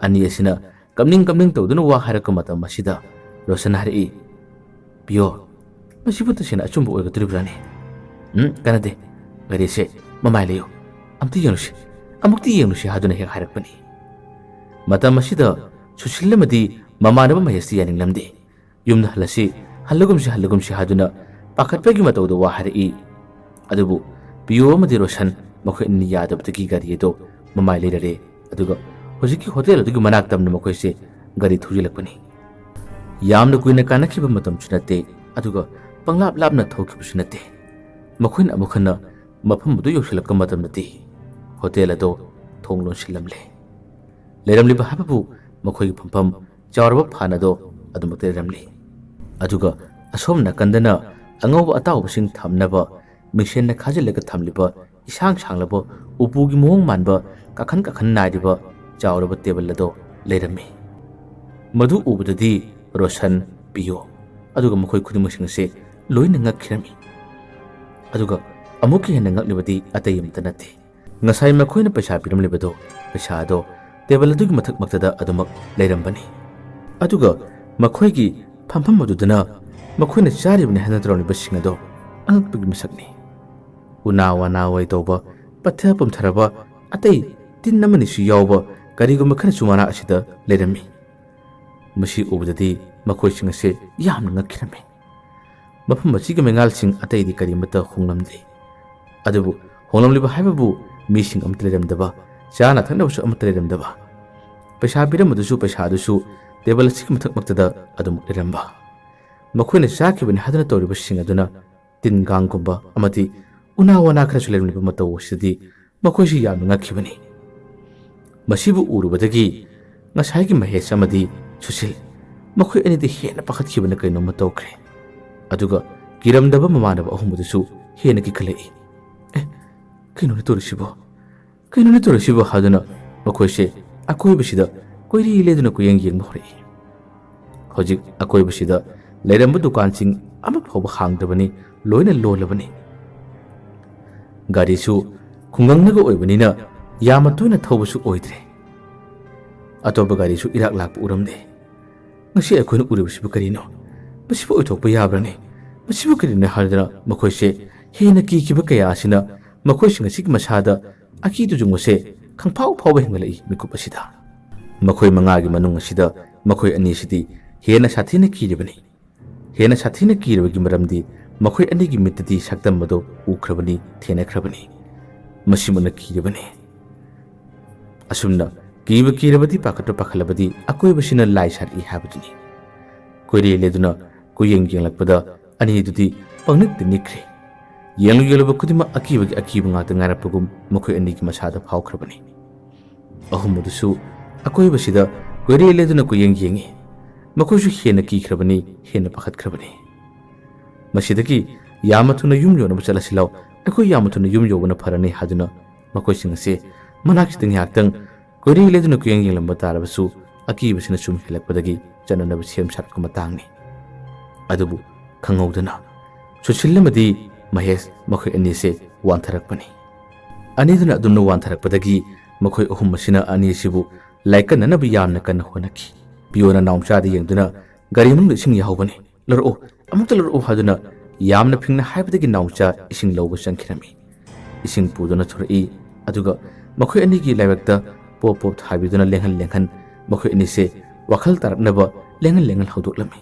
ꯑꯅꯤ ꯑꯁꯤꯅ ꯀꯝꯅꯤꯡ ꯇꯧꯗꯨꯅ ꯋꯥ ꯍꯥꯏꯔꯛꯄ ꯃꯇꯝ ꯑꯁꯤꯗ ꯔꯣꯁꯟ ꯍꯥꯏꯔꯛꯏ ꯄꯤꯌꯣ ꯃꯁꯤꯕꯨ ꯇꯁꯦꯡꯅ ꯑꯆꯨꯝꯕ ꯑꯣꯏꯒꯗꯧꯔꯤꯕ꯭ꯔꯥꯅꯦ ꯀꯥꯟꯅꯗꯦ ꯒꯥꯔꯤꯁꯦ ꯃꯃꯥꯏ ꯂꯩꯌꯨ ꯑꯃꯨꯛꯇꯤ ꯌꯦꯡꯂꯨꯁꯤ ꯍꯥꯏꯗꯨꯅ ꯍꯦꯛ ꯍꯥꯏꯔꯛꯄꯅꯤ ꯃꯇꯝ ꯑꯁꯤꯗ ꯁꯨꯁꯤꯜ ꯑꯃꯗꯤ ꯃꯃꯥꯟꯅꯕ ꯃꯍꯦꯁꯇꯤ ꯌꯥꯅꯤꯡꯂꯝꯗꯦ ꯌꯨꯝꯗ ꯍꯜꯂꯒꯨꯝꯁꯤ ꯍꯥꯏꯗꯨꯅ ꯄꯥꯈꯠꯄꯒꯤ ꯃꯇꯧꯗ ꯋꯥ ꯍꯥꯏꯔꯛꯏ ꯑꯗꯨꯕꯨ ꯄꯤꯌꯣ ꯑꯃꯗꯤ ꯔꯣꯁꯟ ꯃꯈꯣꯏ ꯑꯅꯤ ꯌꯥꯗꯕꯗꯒꯤ ꯒꯥꯔꯤ ꯑꯗꯣ ꯃꯃꯥꯏ ꯂꯩꯔꯔꯦ ꯑꯗꯨꯒ ꯍꯧꯖꯤꯛꯀꯤ ꯍꯣꯇꯦꯜ ꯑꯗꯨꯒꯤ ꯃꯅꯥꯛ ꯇꯝꯅ ꯃꯈꯣꯏꯁꯦ ꯒꯥꯔꯤ ꯊꯧꯖꯤꯜꯂꯛꯄꯅꯤ ꯌꯥꯝꯅ ꯀꯨꯏꯅ ꯀꯥꯟꯅꯈꯤꯕ ꯃꯇꯝꯁꯨ ꯅꯠꯇꯦ ꯑꯗꯨꯒ ꯄꯪꯂꯥꯞꯅ ꯊꯧꯈꯤꯕꯁꯨ ꯅꯠꯇꯦ ꯃꯈꯣꯏꯅ ꯑꯃꯨꯛ ꯍꯟꯅ ꯃꯐꯝ ꯑꯗꯨ ꯌꯧꯁꯤꯜꯂꯛꯄ ꯃꯇꯝꯗꯗꯤ ꯍꯣꯇꯦꯜ ꯑꯗꯣ ꯊꯣꯡ ꯂꯣꯟꯁꯤꯜꯂꯝꯂꯦ ꯂꯩꯔꯝꯂꯤꯕ ꯍꯥꯏꯕꯕꯨ ꯃꯈꯣꯏꯒꯤ ꯐꯝꯐꯝ ꯆꯥꯎꯔꯕ ꯐꯥꯟ ꯑꯗꯣ ꯑꯗꯨꯃꯛꯇ ꯂꯩꯔꯝꯂꯤ ꯑꯗꯨꯒ ꯑꯁꯣꯝ ꯅꯥꯀꯟꯗꯅ ꯑꯉꯧꯕ ꯑꯇꯥꯎꯕꯁꯤꯡ ꯊꯝꯅꯕ ꯃꯤꯡꯁꯦꯟꯅ ꯈꯥꯖꯤꯜꯂꯒ ꯊꯝꯂꯤꯕ ꯏꯁꯥꯡ ꯁꯥꯡꯂꯕ ꯎꯄꯨꯒꯤ ꯃꯑꯣꯡ ꯃꯥꯟꯕ ꯀꯥꯈꯟ ꯅꯥꯏꯔꯤꯕ ꯆꯥꯎꯔꯕ ꯇꯦꯕꯜ ꯑꯗꯣ ꯂꯩꯔꯝꯃꯤ ꯃꯗꯨ ꯎꯕꯗꯗꯤ ꯔꯣꯁꯟ ꯄꯤꯌꯣ ꯑꯗꯨꯒ ꯃꯈꯣꯏ ꯈꯨꯗꯤꯡꯃꯛꯁꯤꯡ ꯑꯁꯦ ꯂꯣꯏꯅ ꯉꯛꯈꯤꯔꯝꯃꯤ ꯑꯗꯨꯒ ꯑꯃꯨꯛꯀ ꯍꯦꯟꯅ ꯉꯛꯂꯤꯕꯗꯤ ꯑꯇꯩ ꯑꯃꯠꯇ ꯅꯠꯇꯦ ꯉꯁꯥꯏ ꯃꯈꯣꯏꯅ ꯄꯩꯁꯥ ꯄꯤꯔꯝꯂꯤꯕꯗꯣ ꯄꯩꯁꯥ ꯑꯗꯣ ꯇꯦꯕꯜ ꯑꯗꯨꯒꯤ ꯃꯊꯛꯇ ꯑꯗꯨꯃꯛ ꯂꯩꯔꯝꯕꯅꯤ ꯑꯗꯨꯒ ꯃꯈꯣꯏꯒꯤ ꯐꯝꯐꯝ ꯑꯗꯨꯗꯅ ꯃꯈꯣꯏꯅ ꯆꯥꯔꯤꯕꯅꯤ ꯍꯥꯏꯅ ꯇꯧꯔꯝꯂꯤꯕꯁꯤꯡ ꯑꯗꯣ ꯑꯉꯛꯄꯒꯤ ꯃꯁꯛꯅꯤ ꯎꯅꯥ ꯋꯥꯅꯥ ꯑꯣꯏ ꯇꯧꯕ ꯄꯠꯊ ꯄꯨꯝꯊꯔꯕ ꯑꯇꯩ ꯇꯤꯟ ꯑꯃꯅꯤꯁꯨ ꯌꯥꯎꯕ ꯀꯔꯤꯒꯨꯝꯕ ꯈꯔꯁꯨ ꯃꯅꯥꯛ ꯑꯁꯤꯗ ꯂꯩꯔꯝꯃꯤ ꯃꯁꯤ ꯎꯕꯗꯗꯤ ꯃꯈꯣꯏꯁꯤꯡ ꯑꯁꯦ ꯌꯥꯝꯅ ꯉꯛꯈꯤꯔꯝꯃꯤ ꯃꯐꯝ ꯑꯁꯤꯒꯤ ꯃꯩꯉꯥꯜꯁꯤꯡ ꯑꯇꯩꯗꯤ ꯀꯔꯤꯃꯠꯇ ꯍꯣꯡꯂꯝꯗꯦ ꯑꯗꯨꯕꯨ ꯍꯣꯡꯂꯝꯂꯤꯕ ꯍꯥꯏꯕꯕꯨ ꯃꯤꯁꯤꯡ ꯑꯃꯠꯇ ꯂꯩꯔꯝꯗꯕ ꯆꯥꯅ ꯊꯛꯅꯕꯁꯨ ꯑꯃꯠꯇ ꯂꯩꯔꯝꯗꯕ ꯄꯩꯁꯥ ꯄꯤꯔꯝꯕꯗꯨꯁꯨ ꯄꯩꯁꯥ ꯑꯗꯨꯁꯨ ꯇꯦꯕꯜ ꯑꯁꯤꯒꯤ ꯃꯊꯛꯇ ꯑꯗꯨꯃꯛ ꯂꯩꯔꯝꯕ ꯃꯈꯣꯏꯅ ꯆꯥꯈꯤꯕꯅꯤ ꯍꯥꯏꯗꯨꯅ ꯇꯧꯔꯤꯕꯁꯤꯡ ꯑꯗꯨꯅ ꯇꯤꯟ ꯀꯥꯡꯒꯨꯝꯕ ꯑꯃꯗꯤ ꯎꯅꯥ ꯋꯥꯅꯥ ꯈꯔꯁꯨ ꯂꯩꯔꯝꯂꯤꯕ ꯃꯇꯧ ꯑꯁꯤꯗꯤ ꯃꯈꯣꯏꯁꯨ ꯌꯥꯝꯅ ꯉꯛꯈꯤꯕꯅꯤ ꯃꯁꯤꯕꯨ ꯎꯔꯨꯕꯗꯒꯤ ꯉꯁꯥꯏꯒꯤ ꯃꯍꯦꯁ ꯑꯃꯗꯤ ꯁꯨꯁꯤꯜ ꯃꯈꯣꯏ ꯑꯅꯤꯗꯤ ꯍꯦꯟꯅ ꯄꯥꯈꯠꯈꯤꯕꯅ ꯀꯩꯅꯣꯝꯃ ꯇꯧꯈ꯭ꯔꯦ ꯑꯗꯨꯒ ꯀꯤꯔꯝꯗꯕ ꯃꯃꯥꯟꯅꯕ ꯑꯍꯨꯝ ꯑꯗꯨꯁꯨ ꯍꯦꯟꯅ ꯀꯤꯈꯠꯂꯛꯏ ꯀꯩꯅꯣꯅ ꯇꯧꯔꯤꯁꯤꯕꯣ ꯍꯥꯏꯗꯨꯅ ꯃꯈꯣꯏꯁꯦ ꯑꯀꯣꯏꯕꯁꯤꯗ ꯀꯣꯏꯔꯤ ꯂꯩꯗꯨꯅ ꯀꯨꯌꯦꯡ ꯌꯦꯡꯕ ꯍꯧꯔꯛꯏ ꯍꯧꯖꯤꯛ ꯑꯀꯣꯏꯕꯁꯤꯗ ꯂꯩꯔꯝꯕ ꯗꯨꯀꯥꯟꯁꯤꯡ ꯑꯃ ꯐꯥꯎꯕ ꯍꯥꯡꯗꯕꯅꯤ, ꯂꯣꯏꯅ ꯂꯣꯜꯂꯕꯅꯤ꯫ ꯒꯥꯔꯤꯁꯨ ꯈꯨꯡꯒꯪꯅꯒ ꯑꯣꯏꯕꯅꯤꯅ ꯌꯥꯝꯅ ꯇꯣꯏꯅ ꯊꯧꯕꯁꯨ ꯑꯣꯏꯗ꯭ꯔꯦ꯫ ꯑꯇꯣꯞꯄ ꯒꯥꯔꯤꯁꯨ ꯏꯔꯥꯛ ꯂꯥꯛꯄ ꯎꯔꯝꯗꯦ꯫ ꯉꯁꯤ ꯑꯩꯈꯣꯏꯅ ꯎꯔꯤꯕꯁꯤꯕꯨ ꯀꯔꯤꯅꯣ? ꯃꯁꯤꯕꯨ ꯑꯣꯏꯊꯣꯛꯄ ꯌꯥꯕ꯭ꯔꯅꯤ? ꯃꯁꯤꯕꯨ ꯀꯔꯤꯅꯣ ꯍꯥꯏꯗꯨꯅ ꯃꯈꯣꯏꯁꯦ ꯍꯦꯟꯅ ꯀꯤꯈꯤꯕ ꯀꯌꯥ ꯑꯁꯤꯅ ꯃꯈꯣꯏꯁꯤꯡ ꯑꯁꯤꯒꯤ ꯃꯁꯥꯗ ꯑꯀꯤ ꯇꯨꯖꯨꯡꯕꯁꯦ ꯈꯪꯐꯥꯎ ꯐꯥꯎꯕ ꯍꯦꯟꯒꯠꯂꯛꯏ ꯃꯤꯀꯨꯞ ꯑꯁꯤꯗ꯫ ꯃꯈꯣꯏ ꯃꯉꯥꯒꯤ ꯃꯅꯨꯡ ꯑꯁꯤꯗ ꯃꯈꯣꯏ ꯑꯅꯤꯁꯤꯗꯤ ꯍꯦꯟꯅ ꯁꯥꯊꯤꯅ ꯀꯤꯔꯤꯕꯅꯤ꯫ ꯍꯦꯟꯅ ꯁꯥꯊꯤꯅ ꯀꯤꯔꯕꯒꯤ ꯃꯔꯝꯗꯤ ꯃꯈꯣꯏ ꯑꯅꯤꯒꯤ ꯃꯤꯠꯇꯗꯤ ꯁꯛꯇꯝ ꯑꯗꯨ ꯎꯈ꯭ꯔꯕꯅꯤ, ꯊꯦꯡꯅꯈ꯭ꯔꯕꯅꯤ꯫ ꯃꯁꯤꯃꯛꯅ ꯀꯤꯔꯕꯅꯤ꯫ ꯑꯁꯨꯝꯅ ꯀꯤꯔꯕꯗꯤ ꯄꯥꯈꯠꯄ ꯄꯥꯈꯠꯂꯕꯗꯤ ꯑꯀꯣꯏꯕꯁꯤꯅ ꯂꯥꯏ ꯁꯥꯔꯛꯏ ꯍꯥꯏꯕꯗꯨꯅꯤ꯫ ꯀꯣꯏꯔꯦ ꯂꯦꯗꯨꯅ ꯀꯨꯌꯦꯡ ꯌꯦꯡꯂꯛꯄꯗ ꯑꯅꯤꯗꯨꯗꯤ ꯄꯪꯅꯤꯛꯇ ꯅꯤꯛꯈ꯭ꯔꯦ꯫ ꯌꯦꯡꯂꯨꯕ ꯈꯨꯗꯤꯡꯃꯛ ꯑꯀꯤꯕꯒꯤ ꯑꯀꯤꯕ ꯉꯥꯛꯇ ꯉꯥꯏꯔꯛꯄꯒꯨꯝ ꯃꯈꯣꯏ ꯑꯅꯤꯒꯤ ꯃꯁꯥꯗ ꯐꯥꯎꯈ꯭ꯔꯕꯅꯤ꯫ ꯑꯍꯨꯝ ꯑꯗꯨꯁꯨ ꯑꯀꯣꯏꯕꯁꯤꯗ ꯀꯣꯏꯔꯦ ꯂꯦꯗꯨꯅ ꯀꯨꯌꯦꯡ ꯌꯦꯡꯉꯤ꯫ ꯃꯈꯣꯏꯁꯨ ꯍꯦꯟꯅ ꯀꯤꯈ꯭ꯔꯕꯅꯤ, ꯍꯦꯟꯅ ꯄꯥꯈꯠꯈ꯭ꯔꯕꯅꯤ꯫ ꯃꯁꯤꯗꯒꯤ ꯌꯥꯝꯅ ꯊꯨꯅ ꯌꯨꯝ ꯌꯧꯅꯕ ꯆꯠꯂꯁꯤ ꯂꯥꯎ, ꯑꯩꯈꯣꯏ ꯌꯥꯝꯅ ꯊꯨꯅ ꯌꯨꯝ ꯌꯧꯕꯅ ꯐꯔꯅꯤ ꯍꯥꯏꯗꯨꯅ ꯃꯈꯣꯏꯁꯤꯡ ꯑꯁꯤ ꯃꯅꯥꯛꯁꯤꯗ ꯉꯥꯏꯍꯥꯛꯇꯪ ꯀꯣꯏꯔꯦ ꯂꯦꯗꯨꯅ ꯀꯨꯌꯦꯡ ꯌꯦꯡꯂꯝꯕ ꯇꯥꯔꯕꯁꯨ ꯑꯀꯤꯕꯁꯤꯅ ꯁꯨꯝ ꯍꯦꯜꯂꯛꯄꯗꯒꯤ ꯆꯠꯅꯅꯕ ꯁꯦꯝ ꯁꯥꯔꯛꯄ ꯃꯇꯥꯡꯅꯤ꯫ ꯑꯗꯨꯕꯨ ꯈꯪꯍꯧꯗꯅ ꯁꯨꯠꯁꯤꯜꯂꯝꯃꯗꯤ ꯃꯍꯦꯁ ꯃꯈꯣꯏ ꯑꯅꯤꯁꯦ ꯋꯥꯟꯊꯔꯛꯄꯅꯤ꯫ ꯑꯅꯤꯗꯨꯅ ꯑꯗꯨꯝꯅ ꯋꯥꯟꯊꯔꯛꯄꯗꯒꯤ ꯃꯈꯣꯏ ꯑꯍꯨꯝ ꯑꯁꯤꯅ ꯑꯅꯤꯁꯤꯕꯨ ꯂꯥꯏꯀꯟꯅꯅꯕ ꯌꯥꯝꯅ ꯀꯟꯅ ꯍꯣꯠꯅꯈꯤ꯫ ꯄꯤꯌꯣꯅ ꯅꯥꯎꯆꯥꯗ ꯌꯦꯡꯗꯨꯅ ꯒꯥꯔꯤ ꯃꯅꯨꯡꯗ ꯏꯁꯤꯡ ꯌꯥꯎꯍꯧꯕꯅꯤ, ꯂꯧꯔꯛꯑꯣ, ꯑꯃꯨꯛꯇ ꯂꯧꯔꯛꯑꯣ ꯍꯥꯏꯗꯨꯅ ꯌꯥꯝꯅ ꯐꯤꯡꯅ ꯍꯥꯏꯕꯗꯒꯤ ꯅꯥꯎꯆꯥ ꯏꯁꯤꯡ ꯂꯧꯕ ꯆꯪꯈꯤꯔꯝꯃꯤ꯫ ꯏꯁꯤꯡ ꯄꯨꯗꯨꯅ ꯊꯣꯔꯛꯏ꯫ ꯑꯗꯨꯒ ꯃꯈꯣꯏ ꯑꯅꯤꯒꯤ ꯂꯥꯏꯕꯛꯇ ꯄꯣꯞ ꯄꯣꯞ ꯊꯥꯕꯤꯗꯨꯅ ꯂꯦꯡꯍꯟ ꯃꯈꯣꯏ ꯑꯅꯤꯁꯦ ꯋꯥꯈꯜ ꯇꯥꯔꯛꯅꯕ ꯂꯦꯡꯍꯟ ꯍꯧꯗꯣꯛꯂꯝꯃꯤ꯫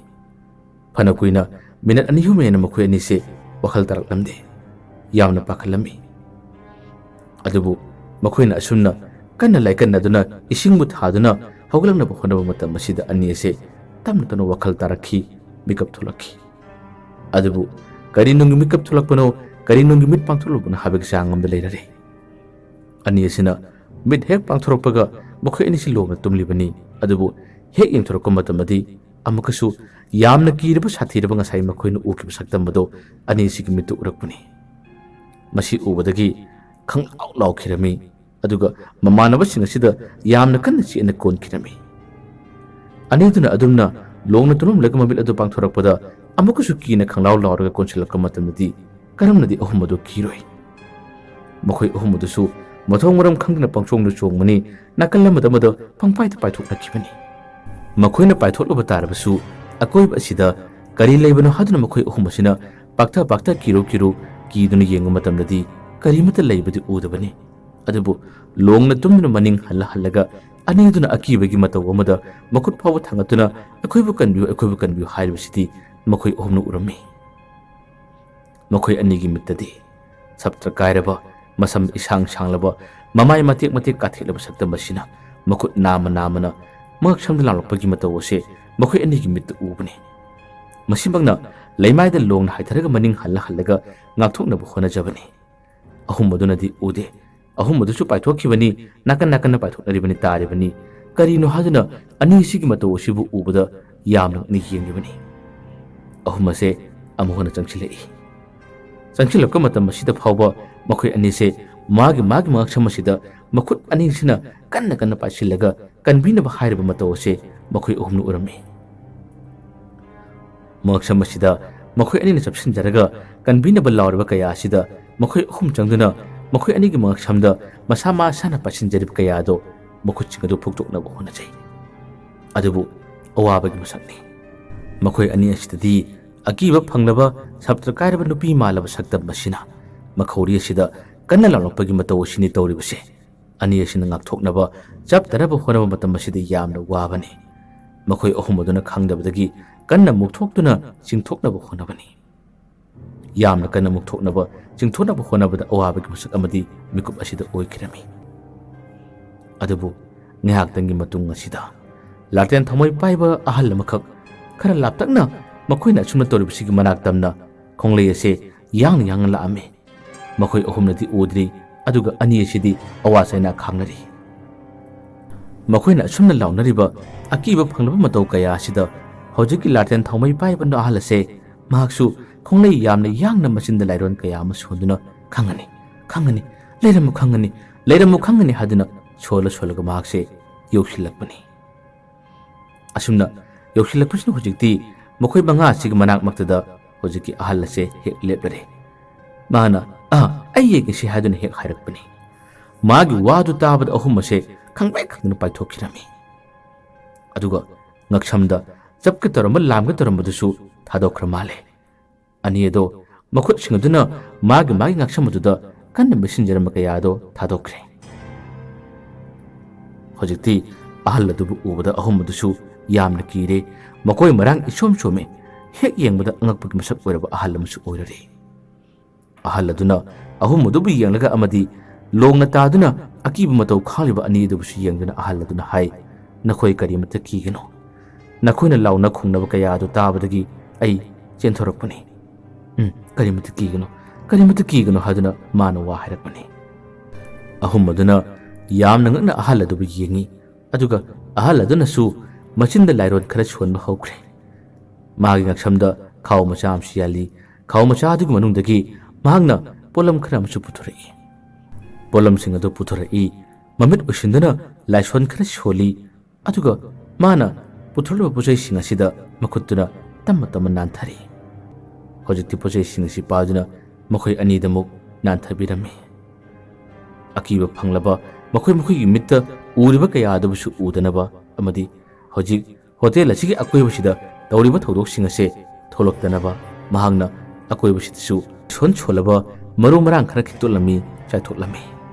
ꯐꯅ ꯀꯨꯏꯅ ꯃꯤꯅꯠ 2-3 ꯍꯦꯟꯅ ꯃꯈꯣꯏ ꯑꯅꯤꯁꯦ ꯋꯥꯈꯜ ꯇꯥꯔꯛꯂꯝꯗꯦ꯫ ꯌꯥꯝꯅ ꯄꯥꯈꯠꯂꯝꯃꯤ꯫ ꯑꯗꯨꯕꯨ ꯃꯈꯣꯏꯅ ꯑꯁꯨꯝꯅ ꯀꯟꯅ ꯂꯥꯏꯀꯟꯅꯗꯨꯅ ꯏꯁꯤꯡꯕꯨ ꯊꯥꯗꯨꯅ ꯍꯧꯒꯠꯂꯛꯅꯕ ꯍꯣꯠꯅꯕ ꯃꯇꯝ ꯑꯁꯤꯗ ꯑꯅꯤ ꯑꯁꯦ ꯇꯞꯅ ꯇꯞꯅ ꯋꯥꯈꯜ ꯇꯥꯔꯛꯈꯤ, ꯃꯤꯀꯞ ꯊꯣꯛꯂꯛꯈꯤ꯫ ꯑꯗꯨꯕꯨ ꯀꯔꯤꯅꯨꯡꯒꯤ ꯃꯤꯀꯞ ꯊꯣꯛꯂꯛꯄꯅꯣ, ꯀꯔꯤꯅꯨꯡꯒꯤ ꯃꯤꯠ ꯄꯥꯡꯊꯣꯛꯂꯛꯄꯅꯣ ꯍꯥꯏꯕꯒꯤ ꯆꯥꯡ ꯑꯃꯗ ꯂꯩꯔꯔꯦ꯫ ꯑꯅꯤ ꯑꯁꯤꯅ ꯃꯤꯠ ꯍꯦꯛ ꯄꯥꯡꯊꯣꯔꯛꯄꯒ ꯃꯈꯣꯏ ꯑꯅꯤꯁꯤ ꯂꯣꯡꯅ ꯇꯨꯝꯂꯤꯕꯅꯤ꯫ ꯑꯗꯨꯕꯨ ꯍꯦꯛ ꯌꯦꯡꯊꯣꯔꯛꯄ ꯃꯇꯝꯗꯗꯤ ꯑꯃꯨꯛꯀꯁꯨ ꯌꯥꯝꯅ ꯀꯤꯔꯕ ꯁꯥꯊꯤꯔꯕ ꯉꯁꯥꯏ ꯃꯈꯣꯏꯅ ꯎꯈꯤꯕ ꯁꯛꯇꯝ ꯑꯗꯨ ꯑꯅꯤꯁꯤꯒꯤ ꯃꯤꯠꯇ ꯎꯔꯛꯄꯅꯤ꯫ ꯃꯁꯤ ꯎꯕꯗꯒꯤ ꯈꯪꯂꯥꯎ ꯂꯥꯎꯈꯤꯔꯝꯃꯤ꯫ ꯑꯗꯨꯒ ꯃꯃꯥꯟꯅꯕꯁꯤꯡ ꯑꯁꯤꯗ ꯌꯥꯝꯅ ꯀꯟꯅ ꯆꯦꯠꯅ ꯀꯣꯟꯈꯤꯔꯝꯃꯤ꯫ ꯑꯅꯤꯗꯨꯅ ꯑꯗꯨꯝꯅ ꯂꯣꯡꯅ ꯇꯨꯝꯂꯝꯂꯒ ꯃꯃꯤꯠ ꯑꯗꯨ ꯄꯥꯡꯊꯣꯔꯛꯄꯗ ꯑꯃꯨꯛꯀꯁꯨ ꯀꯤꯅ ꯈꯪꯂꯥꯎ ꯂꯥꯎꯔꯒ ꯀꯣꯟꯁꯤꯜꯂꯛꯄ ꯃꯇꯝꯗꯗꯤ ꯀꯔꯝꯅꯗꯤ ꯑꯍꯨꯝ ꯑꯗꯨ ꯀꯤꯔꯣꯏ? ꯃꯈꯣꯏ ꯑꯍꯨꯝ ꯑꯗꯨꯁꯨ ꯃꯊꯣꯡ ꯃꯔꯝ ꯈꯪꯗꯅ ꯄꯪꯆꯣꯡꯗ ꯆꯣꯡꯕꯅꯤ, ꯅꯥꯀꯜ ꯑꯃꯗ ꯄꯪꯄꯥꯏꯗ ꯄꯥꯏꯊꯣꯛꯅꯈꯤꯕꯅꯤ꯫ ꯃꯈꯣꯏꯅ ꯄꯥꯏꯊꯣꯛꯂꯨꯕ ꯇꯥꯔꯕꯁꯨ ꯑꯀꯣꯏꯕ ꯑꯁꯤꯗ ꯀꯔꯤ ꯂꯩꯕꯅꯣ ꯍꯥꯏꯗꯨꯅ ꯃꯈꯣꯏ ꯑꯍꯨꯝ ꯑꯁꯤꯅ ꯄꯥꯛꯊ ꯀꯤꯔꯨ ꯀꯤꯗꯨꯅ ꯌꯦꯡꯕ ꯃꯇꯝꯗꯗꯤ ꯀꯔꯤꯃꯠꯇ ꯂꯩꯕꯗꯤ ꯎꯗꯕꯅꯤ꯫ ꯑꯗꯨꯕꯨ ꯂꯣꯡꯅ ꯇꯨꯝꯗꯨꯅ ꯃꯅꯤꯡ ꯍꯜꯂꯒ ꯑꯅꯤꯗꯨꯅ ꯑꯀꯤꯕꯒꯤ ꯃꯇꯧ ꯑꯃꯗ ꯃꯈꯨꯠ ꯐꯥꯎꯕ ꯊꯥꯡꯒꯠꯇꯨꯅ ꯑꯩꯈꯣꯏꯕꯨ ꯀꯟꯕꯤꯌꯨ ꯍꯥꯏꯔꯤꯕꯁꯤꯗꯤ ꯃꯈꯣꯏ ꯑꯍꯨꯝꯅ ꯎꯔꯝꯃꯤ꯫ ꯃꯈꯣꯏ ꯑꯅꯤꯒꯤ ꯃꯤꯠꯇꯗꯤ ꯁꯞꯇ꯭ꯔ ꯀꯥꯏꯔꯕ, ꯃꯁꯝ ꯏꯁꯥꯡ ꯁꯥꯡꯂꯕ, ꯃꯃꯥꯏ ꯃꯇꯦꯛ ꯀꯥꯊꯦꯛꯂꯕ ꯁꯛꯇꯝ ꯑꯁꯤꯅ ꯃꯈꯨꯠ ꯅꯥꯝꯃꯅ ꯃꯉꯛꯁꯝꯗ ꯂꯥꯡꯂꯛꯄꯒꯤ ꯃꯇꯧ ꯑꯁꯤ ꯃꯈꯣꯏ ꯑꯅꯤꯒꯤ ꯃꯤꯠꯇ ꯎꯕꯅꯤ꯫ ꯃꯁꯤꯃꯛꯅ ꯂꯩꯃꯥꯏꯗ ꯂꯣꯡꯅ ꯍꯥꯏꯊꯔꯒ ꯃꯅꯤꯡ ꯍꯜꯂꯒ ꯉꯥꯛꯊꯣꯛꯅꯕ ꯍꯣꯠꯅꯖꯕꯅꯤ꯫ ꯑꯍꯨꯝ ꯑꯗꯨꯅꯗꯤ ꯎꯗꯦ꯫ ꯑꯍꯨꯝ ꯑꯗꯨꯁꯨ ꯄꯥꯏꯊꯣꯛꯈꯤꯕꯅꯤ, ꯅꯥꯀꯟꯅ ꯄꯥꯏꯊꯣꯛꯅꯔꯤꯕꯅꯤ, ꯇꯥꯔꯤꯕꯅꯤ꯫ ꯀꯔꯤꯅꯣ ꯍꯥꯏꯗꯨꯅ ꯑꯅꯤꯁꯤꯒꯤ ꯃꯇꯧ ꯑꯁꯤꯕꯨ ꯎꯕꯗ ꯌꯥꯝꯅ ꯌꯦꯡꯂꯤꯕꯅꯤ꯫ ꯑꯍꯨꯝ ꯑꯁꯦ ꯑꯃꯨꯛ ꯍꯟꯅ ꯆꯪꯁꯤꯜꯂꯛꯏ꯫ ꯆꯪꯁꯤꯜꯂꯛꯄ ꯃꯇꯝ ꯑꯁꯤꯗ ꯐꯥꯎꯕ ꯃꯈꯣꯏ ꯑꯅꯤꯁꯦ ꯃꯥꯒꯤ ꯃꯉꯛꯁꯝ ꯑꯁꯤꯗ ꯃꯈꯨꯠ ꯑꯅꯤꯁꯤꯅ ꯀꯟꯅ ꯄꯥꯏꯁꯤꯜꯂꯒ ꯀꯟꯕꯤꯅꯕ ꯍꯥꯏꯔꯤꯕ ꯃꯇꯧ ꯑꯁꯤ ꯃꯈꯣꯏ ꯑꯍꯨꯝꯅ ꯎꯔꯝꯃꯤ꯫ ꯃꯉꯛꯁꯝ ꯑꯁꯤꯗ ꯃꯈꯣꯏ ꯑꯅꯤꯅ ꯆꯞꯁꯤꯟꯖꯔꯒ ꯀꯟꯕꯤꯅꯕ ꯂꯥꯎꯔꯤꯕ ꯀꯌా ꯑꯁꯤꯗ ꯃꯈꯣꯏ ꯑꯍꯨꯝ ꯆꯪꯗꯨꯅ ꯃꯈꯣꯏ ꯑꯅꯤꯒꯤ ꯃꯉꯛꯁꯝꯗ ꯃꯁꯥꯅ ꯄꯥꯏꯁꯤꯟꯖꯔꯤꯕ ꯀꯌꯥ ꯑꯗꯣ ꯃꯈꯨꯠꯁꯤꯡ ꯑꯗꯨ ꯐꯨꯛꯇꯣꯛꯅꯕ ꯍꯣꯠꯅꯖꯩ꯫ ꯑꯗꯨꯕꯨ ꯑꯋꯥꯕꯒꯤ ꯃꯁꯛꯅꯤ꯫ ꯃꯈꯣꯏ ꯑꯅꯤ ꯑꯁꯤꯗꯗꯤ ꯑꯀꯤꯕ ꯐꯪꯂꯕ, ꯁꯞꯇ꯭ꯔ ꯀꯥꯏꯔꯕ ꯅꯨꯄꯤ ꯃꯥꯜꯂꯕ ꯁꯛꯇꯝ ꯑꯁꯤꯅ ꯃꯈꯧꯔꯤ ꯑꯁꯤꯗ ꯀꯟꯅ ꯂꯥꯎꯔꯛꯄꯒꯤ ꯃꯇꯧ ꯑꯁꯤꯅꯤ ꯇꯧꯔꯤꯕꯁꯦ꯫ ꯑꯅꯤ ꯑꯁꯤꯅ ꯉꯥꯛꯊꯣꯛꯅꯕ, ꯆꯞꯇꯅꯕ ꯍꯣꯠꯅꯕ ꯃꯇꯝ ꯑꯁꯤꯗ ꯌꯥꯝꯅ ꯋꯥꯕꯅꯤ꯫ ꯃꯈꯣꯏ ꯑꯍꯨꯝ ꯑꯗꯨꯅ ꯈꯪꯗꯕꯗꯒꯤ ꯀꯟꯅ ꯃꯨꯛꯊꯣꯛꯇꯨꯅ ꯆꯤꯡꯊꯣꯛꯅꯕ ꯍꯣꯠꯅꯕꯅꯤ꯫ ꯌꯥꯝꯅ ꯀꯟꯅ ꯃꯨꯛꯊꯣꯛꯅꯕ, ꯆꯤꯡꯊꯣꯛꯅꯕ ꯍꯣꯠꯅꯕꯗ ꯑꯋꯥꯕꯒꯤ ꯃꯁꯛ ꯑꯃꯗꯤ ꯃꯤꯀꯨꯞ ꯑꯁꯤꯗ ꯑꯣꯏꯈꯤꯔꯝꯃꯤ꯫ ꯑꯗꯨꯕꯨ ꯉꯥꯏꯍꯥꯛꯇꯪꯒꯤ ꯃꯇꯨꯡ ꯑꯁꯤꯗ ꯂꯥꯇꯦꯟ ꯊꯥꯎꯃꯩ ꯄꯥꯏꯕ ꯑꯍꯜ ꯑꯃꯈꯛ ꯈꯔ ꯂꯥꯞꯇꯛꯅ ꯃꯈꯣꯏꯅ ꯑꯁꯨꯝꯅ ꯇꯧꯔꯤꯕꯁꯤꯒꯤ ꯃꯅꯥꯛ ꯇꯝꯅ ꯈꯣꯡꯂꯩ ꯑꯁꯦ ꯌꯥꯡꯅ ꯂꯥꯛꯑꯝꯃꯤ꯫ ꯃꯈꯣꯏ ꯑꯍꯨꯝꯅꯗꯤ ꯎꯗ꯭ꯔꯤ, ꯑꯗꯨꯒ ꯑꯅꯤ ꯑꯁꯤꯗꯤ ꯑꯋꯥ ꯆꯩꯅꯥ ꯈꯥꯡꯅꯔꯤ꯫ ꯃꯈꯣꯏꯅ ꯑꯁꯨꯝꯅ ꯂꯥꯎꯅꯔꯤꯕ ꯑꯀꯤꯕ ꯐꯪꯂꯕ ꯃꯇꯧ ꯀꯌꯥ ꯑꯁꯤꯗ ꯍꯧꯖꯤꯛꯀꯤ ꯂꯥꯇꯦꯟ ꯊꯥꯎꯃꯩ ꯄꯥꯏꯕ ꯑꯍꯜ ꯑꯁꯦ ꯃꯍꯥꯛꯁꯨ ꯈꯣꯡꯂꯩ ꯌꯥꯝꯅ ꯌꯥꯡꯅ ꯃꯆꯤꯟꯗ ꯂꯥꯏꯔꯣꯟ ꯀꯌꯥ ꯑꯃ ꯁꯣꯟꯗꯨꯅ ꯈꯪꯉꯅꯤ, ꯂꯩꯔꯝꯃꯨ ꯈꯪꯉꯅꯤ ꯍꯥꯏꯗꯨꯅ ꯁꯣꯜꯂꯒ ꯃꯍꯥꯛꯁꯦ ꯌꯧꯁꯤꯜꯂꯛꯄꯅꯤ꯫ ꯑꯁꯨꯝꯅ ꯌꯧꯁꯤꯜꯂꯛꯄꯁꯤꯅ ꯍꯧꯖꯤꯛꯇꯤ ꯃꯈꯣꯏ ꯃꯉꯥ ꯑꯁꯤꯒꯤ ꯃꯅꯥꯛ ꯃꯛꯇꯗ ꯍꯧꯖꯤꯛꯀꯤ ꯑꯍꯜ ꯑꯁꯦ ꯍꯦꯛ ꯂꯦꯞꯂꯔꯦ ꯃꯥꯅ ꯑꯩ ꯌꯦꯡꯉꯁꯤ ꯍꯥꯏꯗꯨꯅ ꯍꯦꯛ ꯍꯥꯏꯔꯛꯄꯅꯤ ꯃꯥꯒꯤ ꯋꯥꯗꯨ ꯇꯥꯕꯗ ꯑꯍꯨꯝ ꯑꯁꯦ ꯈꯪꯄ꯭ꯔꯦꯛ ꯈꯪꯗꯅ ꯄꯥꯏꯊꯣꯛꯈꯤꯔꯝꯃꯤ ꯑꯗꯨꯒ ꯉꯛꯁꯝꯗ ꯆꯞꯀ ꯇꯧꯔꯝꯕ ꯂꯥꯝꯒ ꯇꯧꯔꯝꯕꯗꯨꯁꯨ ꯊꯥꯗꯣꯛꯈ꯭ꯔ ꯃꯥꯜꯂꯦ ꯑꯅꯤ ꯑꯗꯣ ꯃꯈꯨꯠꯁꯤꯡ ꯑꯗꯨꯅ ꯃꯥꯒꯤ ꯉꯛꯁꯝ ꯑꯗꯨꯗ ꯀꯟꯅ ꯃꯦꯠꯁꯤꯟꯖꯔꯝꯕ ꯀꯌꯥ ꯑꯗꯣ ꯊꯥꯗꯣꯛꯈ꯭ꯔꯦ ꯍꯧꯖꯤꯛꯇꯤ ꯑꯍꯜ ꯑꯗꯨꯕꯨ ꯎꯕꯗ ꯑꯍꯨꯝ ꯑꯗꯨꯁꯨ ꯌꯥꯝꯅ ꯀꯤꯔꯦ ꯃꯈꯣꯏ ꯃꯔꯥꯡ ꯏꯁꯣꯝ ꯁꯣꯝꯃꯦ ꯍꯦꯛ ꯌꯦꯡꯕꯗ ꯑꯉꯛꯄꯒꯤ ꯃꯁꯛ ꯑꯣꯏꯔꯕ ꯑꯍꯜ ꯑꯃꯁꯨ ꯑꯣꯏꯔꯔꯦ ꯑꯍꯜ ꯑꯗꯨꯅ ꯑꯍꯨꯝ ꯑꯗꯨꯕꯨ ꯌꯦꯡꯂꯒ ꯑꯃꯗꯤ ꯂꯣꯡꯅ ꯇꯥꯗꯨꯅ ꯑꯀꯤꯕ ꯃꯇꯧ ꯈꯥꯡꯂꯤꯕ ꯑꯅꯤ ꯑꯗꯨꯕꯨꯁꯨ ꯌꯦꯡꯗꯨꯅ ꯑꯍꯜ ꯑꯗꯨꯅ ꯍꯥꯏ ꯅꯈꯣꯏ ꯀꯔꯤꯃꯠꯇ ꯀꯤꯒꯅꯣ ꯅꯈꯣꯏꯅ ꯂꯥꯎꯅ ꯈꯨꯡꯅꯕ ꯀꯌꯥ ꯑꯗꯨ ꯇꯥꯕꯗꯒꯤ ꯑꯩ ꯆꯦꯟꯊꯣꯔꯛꯄꯅꯤ ꯀꯔꯤꯃꯠꯇ ꯀꯤꯒꯅꯣ ꯍꯥꯏꯗꯨꯅ ꯃꯥꯅ ꯋꯥ ꯍꯥꯏꯔꯛꯄꯅꯤ ꯑꯍꯨꯝ ꯑꯗꯨꯅ ꯌꯥꯝꯅ ꯉꯛꯅ ꯑꯍꯜ ꯑꯗꯨꯕꯨ ꯌꯦꯡꯉꯤ ꯑꯗꯨꯒ ꯑꯍꯜ ꯑꯗꯨꯅꯁꯨ ꯃꯆꯤꯟꯗ ꯂꯥꯏꯔꯣꯟ ꯈꯔ ꯁꯣꯟꯕ ꯍꯧꯈ꯭ꯔꯦ ꯃꯥꯒꯤ ꯉꯛꯁꯝꯗ ꯈꯥꯎ ꯃꯆꯥ ꯑꯃꯁꯨ ꯌꯥꯜꯂꯤ ꯈꯥꯎ ꯃꯆꯥ ꯑꯗꯨꯒꯤ ꯃꯅꯨꯡꯗꯒꯤ ꯃꯍꯥꯛꯅ ꯄꯣꯠꯂꯝ ꯈꯔ ꯑꯃꯁꯨ ꯄꯨꯊꯣꯔꯛꯏ ꯄꯣꯠꯂꯝꯁꯤꯡ ꯑꯗꯨ ꯄꯨꯊꯣꯔꯛꯏ ꯃꯃꯤꯠ ꯎꯏꯁꯤꯟꯗꯨꯅ ꯂꯥꯏꯁꯣꯟ ꯈꯔ ꯁꯣꯜꯂꯤ ꯑꯗꯨꯒ ꯃꯥꯅ ꯄꯨꯊꯣꯔꯛꯂꯤꯕ ꯄꯣꯠꯆꯩꯁꯤꯡ ꯑꯁꯤꯗ ꯃꯈꯨꯠꯇꯨꯅ ꯇꯞꯅ ꯇꯞꯅ ꯅꯥꯟꯊꯔꯤ ꯍꯧꯖꯤꯛꯇꯤ ꯄꯣꯠꯆꯩꯁꯤꯡ ꯑꯁꯤ ꯄꯥꯗꯨꯅ ꯃꯈꯣꯏ ꯑꯅꯤꯗꯃꯨꯛ ꯅꯥꯟꯊꯕꯤꯔꯝꯃꯤ ꯑꯀꯤꯕ ꯐꯪꯂꯕ ꯃꯈꯣꯏꯒꯤ ꯃꯤꯠꯇ ꯎꯔꯤꯕ ꯀꯌꯥ ꯑꯗꯨꯕꯨꯁꯨ ꯎꯗꯅꯕ ꯑꯃꯗꯤ ꯍꯧꯖꯤꯛ ꯍꯣꯇꯦꯜ ꯑꯁꯤꯒꯤ ꯑꯀꯣꯏꯕꯁꯤꯗ ꯇꯧꯔꯤꯕ ꯊꯧꯗꯣꯛꯁꯤꯡ ꯑꯁꯦ ꯊꯣꯛꯂꯛꯇꯅꯕ ꯃꯍꯥꯛꯅ ꯑꯀꯣꯏꯕꯁꯤꯗꯁꯨ ꯁꯣꯜꯂꯕ ꯃꯔꯨ ꯃꯔꯥꯡ ꯈꯔ ꯈꯤꯛꯇꯣꯛꯂꯝꯃꯤ